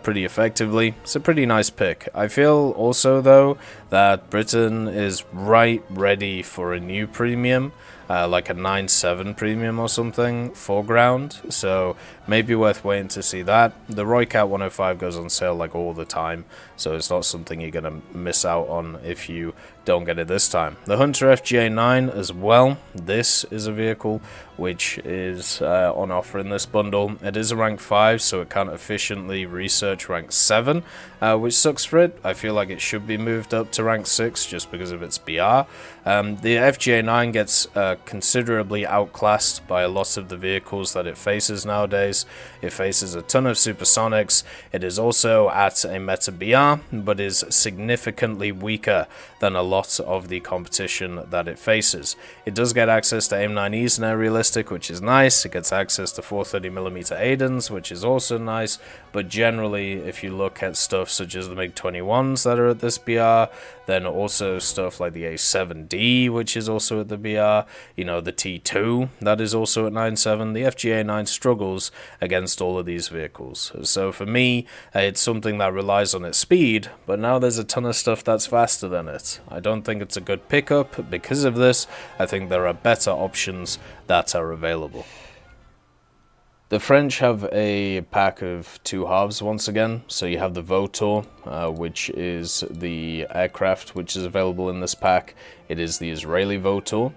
S1: pretty effectively, it's a pretty nice pick. I feel also, though, that Britain is ready for a new premium, like a 9.7 premium or something, foreground, so maybe worth waiting to see that. The Rooikat 105 goes on sale like all the time, so it's not something you're going to miss out on if you don't get it this time. The Hunter FJ9 as well. This is a vehicle which is on offer in this bundle. It is a rank 5, so it can't efficiently research rank 7, which sucks for it. I feel like it should be moved up to rank 6 just because of its BR. The FJ9 gets considerably outclassed by a lot of the vehicles that it faces nowadays. It faces a ton of supersonics. It is also at a meta BR, but is significantly weaker than a lot of the competition that it faces. It does get access to AIM-9Es and air realistic, which is nice. It gets access to 430mm Aidens, which is also nice, but generally if you look at stuff such as the MiG-21s that are at this BR, then also stuff like the A7D, which is also at the BR, you know, the T2 that is also at 9.7, the FGA-9 struggles against all of these vehicles. So for me, it's something that relies on its speed, but now there's a ton of stuff that's faster than it. I don't think it's a good pickup because of this. I think there are better options that are available. The French have a pack of two halves once again. So you have the Vautour, which is the aircraft which is available in this pack. It is the Israeli Vautour,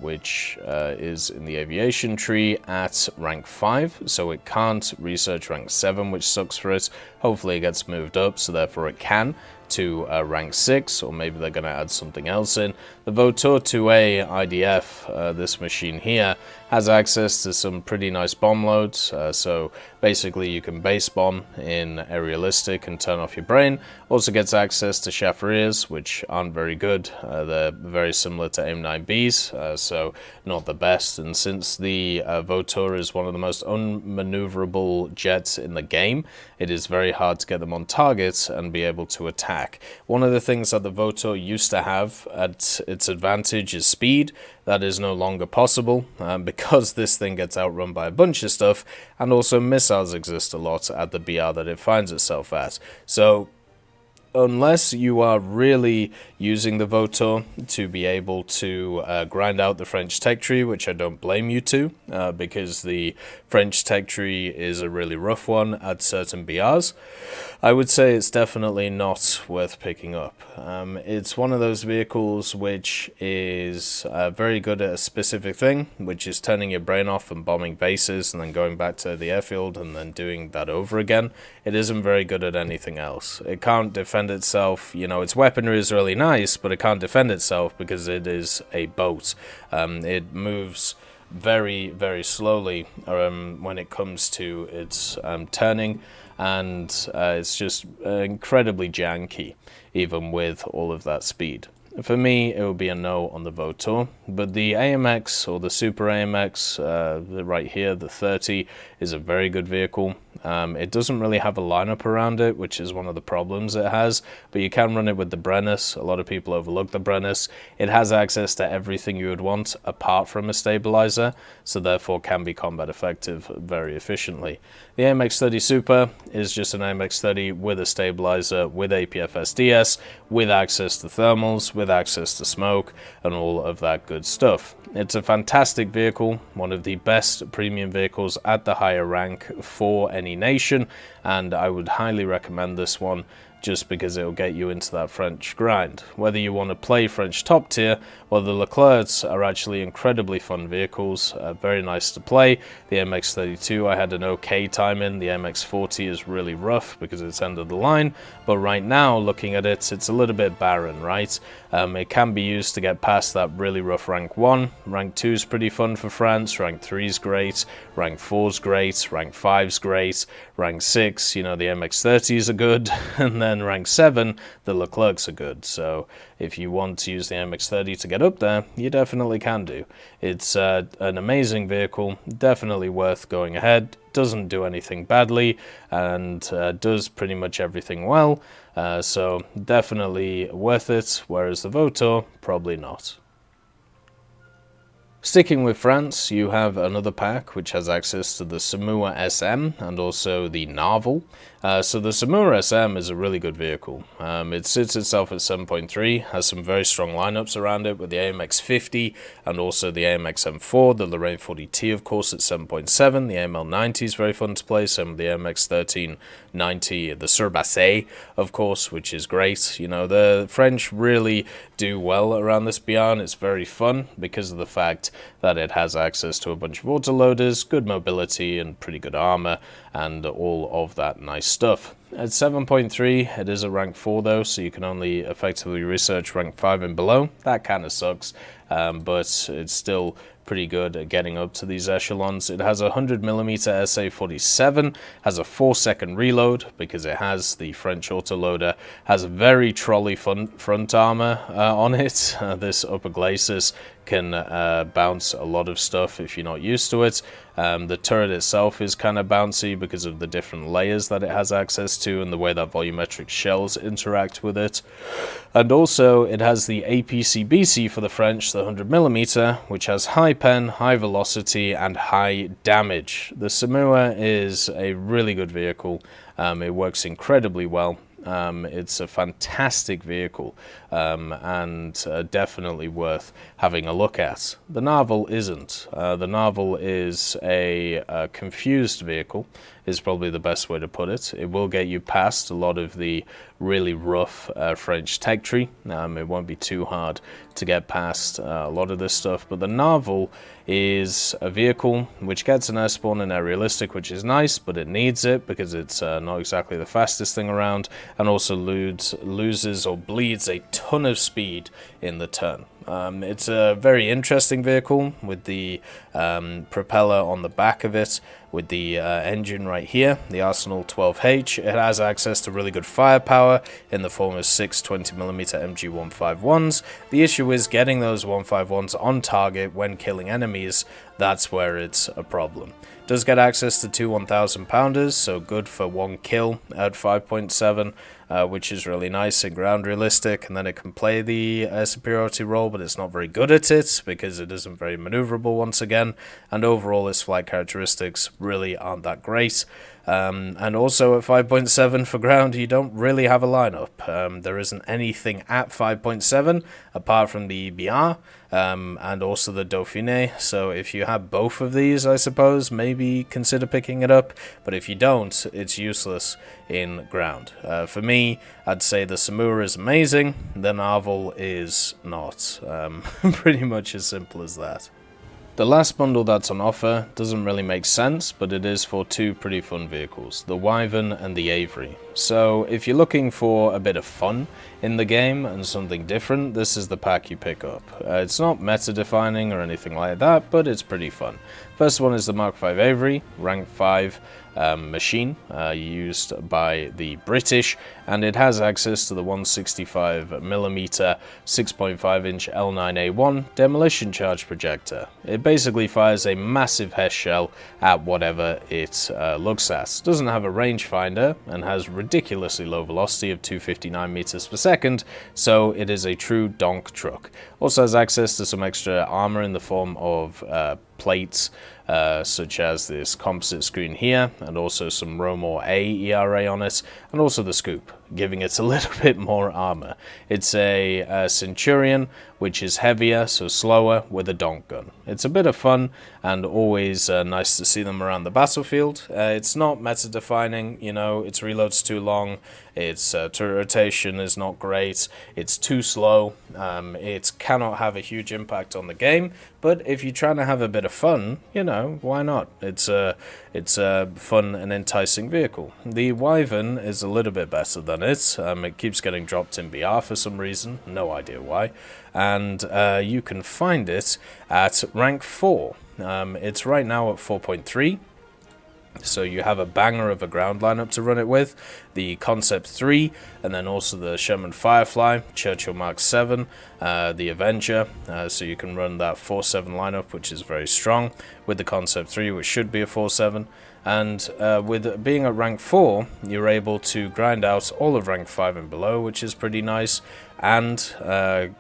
S1: which is in the aviation tree at rank 5, so it can't research rank 7, which sucks for it. Hopefully it gets moved up, so therefore it can to rank 6, or maybe they're going to add something else in. The Vautour 2A IDF, this machine here, has access to some pretty nice bomb loads, so basically you can base bomb in aerialistic and turn off your brain. Also gets access to Chaffriers, which aren't very good. They're very similar to AIM-9Bs, so not the best, and since the Vautour is one of the most unmaneuverable jets in the game, it is very hard to get them on target and be able to attack. One of the things that the Vautour used to have at its advantage is speed. That is no longer possible because this thing gets outrun by a bunch of stuff, and also missiles exist a lot at the BR that it finds itself at. So unless you are really using the Vautour to be able to grind out the French tech tree, which I don't blame you to, because the French tech tree is a really rough one at certain BRs, I would say it's definitely not worth picking up. It's one of those vehicles which is very good at a specific thing, which is turning your brain off and bombing bases and then going back to the airfield and then doing that over again. It isn't very good at anything else. It can't defend itself. You know, its weaponry is really nice, but it can't defend itself because it is a boat. It moves very, very slowly when it comes to its turning, and it's just incredibly janky, even with all of that speed. For me, it would be a no on the Vautour, but the AMX, or the Super AMX, right here, the 30, is a very good vehicle. It doesn't really have a lineup around it, which is one of the problems it has, but you can run it with the Brennus. A lot of people overlook the Brennus. It has access to everything you would want apart from a stabilizer, so therefore can be combat effective very efficiently. The AMX-30 Super is just an AMX-30 with a stabilizer, with APF SDS, with access to thermals, with access to smoke, and all of that good stuff. It's a fantastic vehicle, one of the best premium vehicles at the higher rank for any nation, and I would highly recommend this one just because it will get you into that French grind. Whether you want to play French top tier, well, the Leclercs are actually incredibly fun vehicles, very nice to play. The MX-32 I had an okay time in. The MX-40 is really rough because it's end of the line, but right now, looking at it, it's a little bit barren, right? It can be used to get past that really rough rank 1. Rank 2 is pretty fun for France, rank 3 is great, rank 4 is great, rank 5 is great, rank 6, you know, the MX-30s are good, and then rank 7, the Leclercs are good. So if you want to use the MX-30 to get up there, you definitely can do. It's an amazing vehicle, definitely worth going ahead. Doesn't do anything badly, and does pretty much everything well, so definitely worth it, whereas the Vautour, probably not. Sticking with France, you have another pack which has access to the Somua SM and also the Narval. So the Somua SM is a really good vehicle. It sits itself at 7.3, has some very strong lineups around it with the AMX-50 and also the AMX-M4, the Lorraine 40T of course at 7.7, the AML-90 is very fun to play, same with the AMX-1390, the Surbassé of course, which is great. You know, the French really do well around this BR, and it's very fun because of the fact that it has access to a bunch of autoloaders, good mobility and pretty good armor, and all of that nice stuff. At 7.3, it is a rank 4 though, so you can only effectively research rank 5 and below. That kind of sucks, but it's still pretty good at getting up to these echelons. It has a 100mm SA-47, has a 4-second reload because it has the French autoloader, has a very trolley front armor on it. This upper glacis can bounce a lot of stuff if you're not used to it. The turret itself is kind of bouncy because of the different layers that it has access to and the way that volumetric shells interact with it. And also it has the APC-BC for the French, the 100mm, which has high pen, high velocity and high damage. The Somua is a really good vehicle. It works incredibly well. It's a fantastic vehicle and definitely worth having a look at. The Narval isn't. The Narval is a confused vehicle, is probably the best way to put it. It will get you past a lot of the really rough French tech tree. It won't be too hard to get past a lot of this stuff, but the Narval is a vehicle which gets an airborne and aerialistic, which is nice, but it needs it because it's not exactly the fastest thing around, and also loses or bleeds a ton of speed in the turn. It's a very interesting vehicle with the propeller on the back of it, with the engine right here, the Arsenal 12H. It has access to really good firepower in the form of 6 20mm MG151s. The issue is getting those 151s on target when killing enemies. That's where it's a problem. Does get access to 2 1000 pounders, so good for one kill at 5.7, which is really nice and ground realistic, and then it can play the superiority role, but it's not very good at it because it isn't very maneuverable once again, and overall its flight characteristics really aren't that great. And also at 5.7 for ground, you don't really have a lineup. There isn't anything at 5.7 apart from the BR and also the Dauphiné. So if you have both of these, I suppose, maybe consider picking it up. But if you don't, it's useless in ground. For me, I'd say the Somua is amazing, the Narval is not. Pretty much as simple as that. The last bundle that's on offer doesn't really make sense, but it is for two pretty fun vehicles, the Wyvern and the AVRE. So if you're looking for a bit of fun in the game and something different, this is the pack you pick up. It's not meta-defining or anything like that, but it's pretty fun. First one is the Mark V AVRE, rank 5 machine used by the British, and it has access to the 165mm 6.5-inch L9A1 demolition charge projector. It basically fires a massive Hess shell at whatever it looks at. Doesn't have a rangefinder and has ridiculously low velocity of 259 meters per second, so it is a true donk truck. Also has access to some extra armor in the form of plates, such as this composite screen here, and also some Romor A ERA on it, and also the scoop, giving it a little bit more armor. It's a Centurion, which is heavier, so slower, with a donk gun. It's a bit of fun, and always nice to see them around the battlefield. It's not meta-defining, you know, its reload's too long, its turret rotation is not great, it's too slow, it cannot have a huge impact on the game, but if you're trying to have a bit of fun, you know, why not? It's a fun and enticing vehicle. The Wyvern is a little bit better than it. It keeps getting dropped in BR for some reason, no idea why, and you can find it at rank 4. It's right now at 4.3. So you have a banger of a ground lineup to run it with, the Concept 3, and then also the Sherman Firefly, Churchill Mark 7, the Avenger, so you can run that 4-7 lineup, which is very strong, with the Concept 3, which should be a 4-7, and with being at rank 4, you're able to grind out all of rank 5 and below, which is pretty nice, and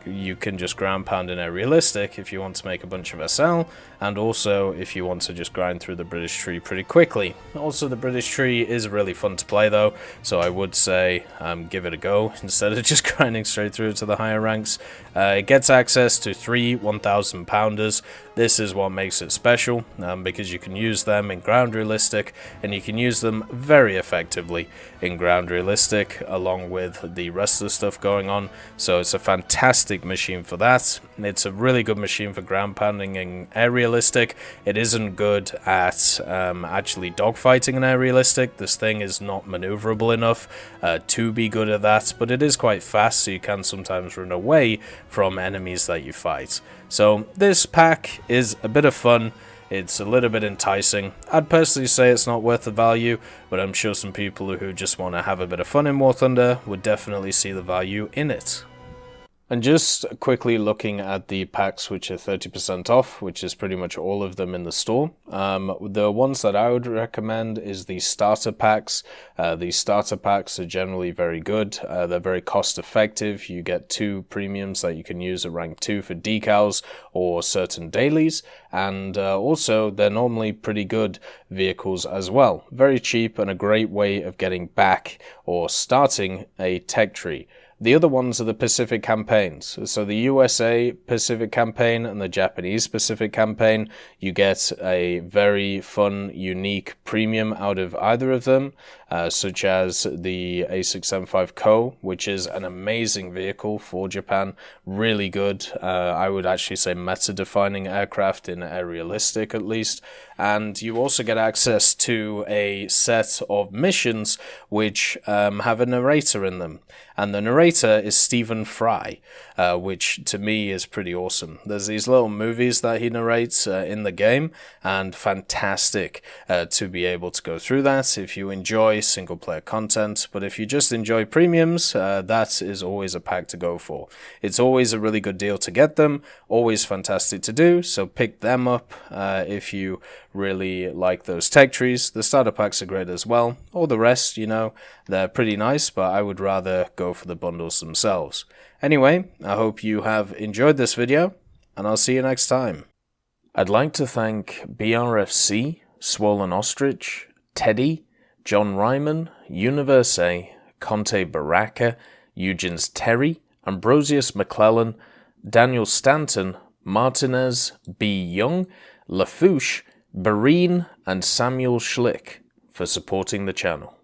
S1: you can just ground pound in a realistic if you want to make a bunch of SL, and also if you want to just grind through the British tree pretty quickly. Also, the British tree is really fun to play though, so I would say give it a go instead of just grinding straight through to the higher ranks. It gets access to 3 1,000 pounders. This is what makes it special, because you can use them in ground realistic, and you can use them very effectively in ground realistic along with the rest of the stuff going on. So it's a fantastic machine for that. It's a really good machine for ground pounding in air realistic. It isn't good at actually dogfighting in air realistic. This thing is not maneuverable enough to be good at that, but it is quite fast, so you can sometimes run away from enemies that you fight. So this pack is a bit of fun. It's a little bit enticing. I'd personally say it's not worth the value, but I'm sure some people who just want to have a bit of fun in War Thunder would definitely see the value in it. And just quickly looking at the packs which are 30% off, which is pretty much all of them in the store. The ones that I would recommend is the starter packs. The starter packs are generally very good. They're very cost effective. You get 2 premiums that you can use at rank 2 for decals or certain dailies. And also they're normally pretty good vehicles as well. Very cheap and a great way of getting back or starting a tech tree. The other ones are the Pacific campaigns. So the USA Pacific campaign and the Japanese Pacific campaign, you get a very fun, unique premium out of either of them, such as the A675 Co, which is an amazing vehicle for Japan, really good. I would actually say meta-defining aircraft in air realistic at least. And you also get access to a set of missions which have a narrator in them. And the narrator is Stephen Fry, which to me is pretty awesome. There's these little movies that he narrates in the game, and fantastic to be able to go through that if you enjoy single player content. But if you just enjoy premiums, that is always a pack to go for. It's always a really good deal to get them, always fantastic to do, so pick them up if you really like those tech trees. The starter packs are great as well. All the rest, you know, they're pretty nice, but I would rather go for the bundles themselves. Anyway, I hope you have enjoyed this video, and I'll see you next time. I'd like to thank BRFC, Swollen Ostrich, Teddy, John Ryman, Universe, Conte Baraka, Eugens Terry, Ambrosius McClellan, Daniel Stanton, Martinez, B. Young, Lafouche, Barine, and Samuel Schlick for supporting the channel.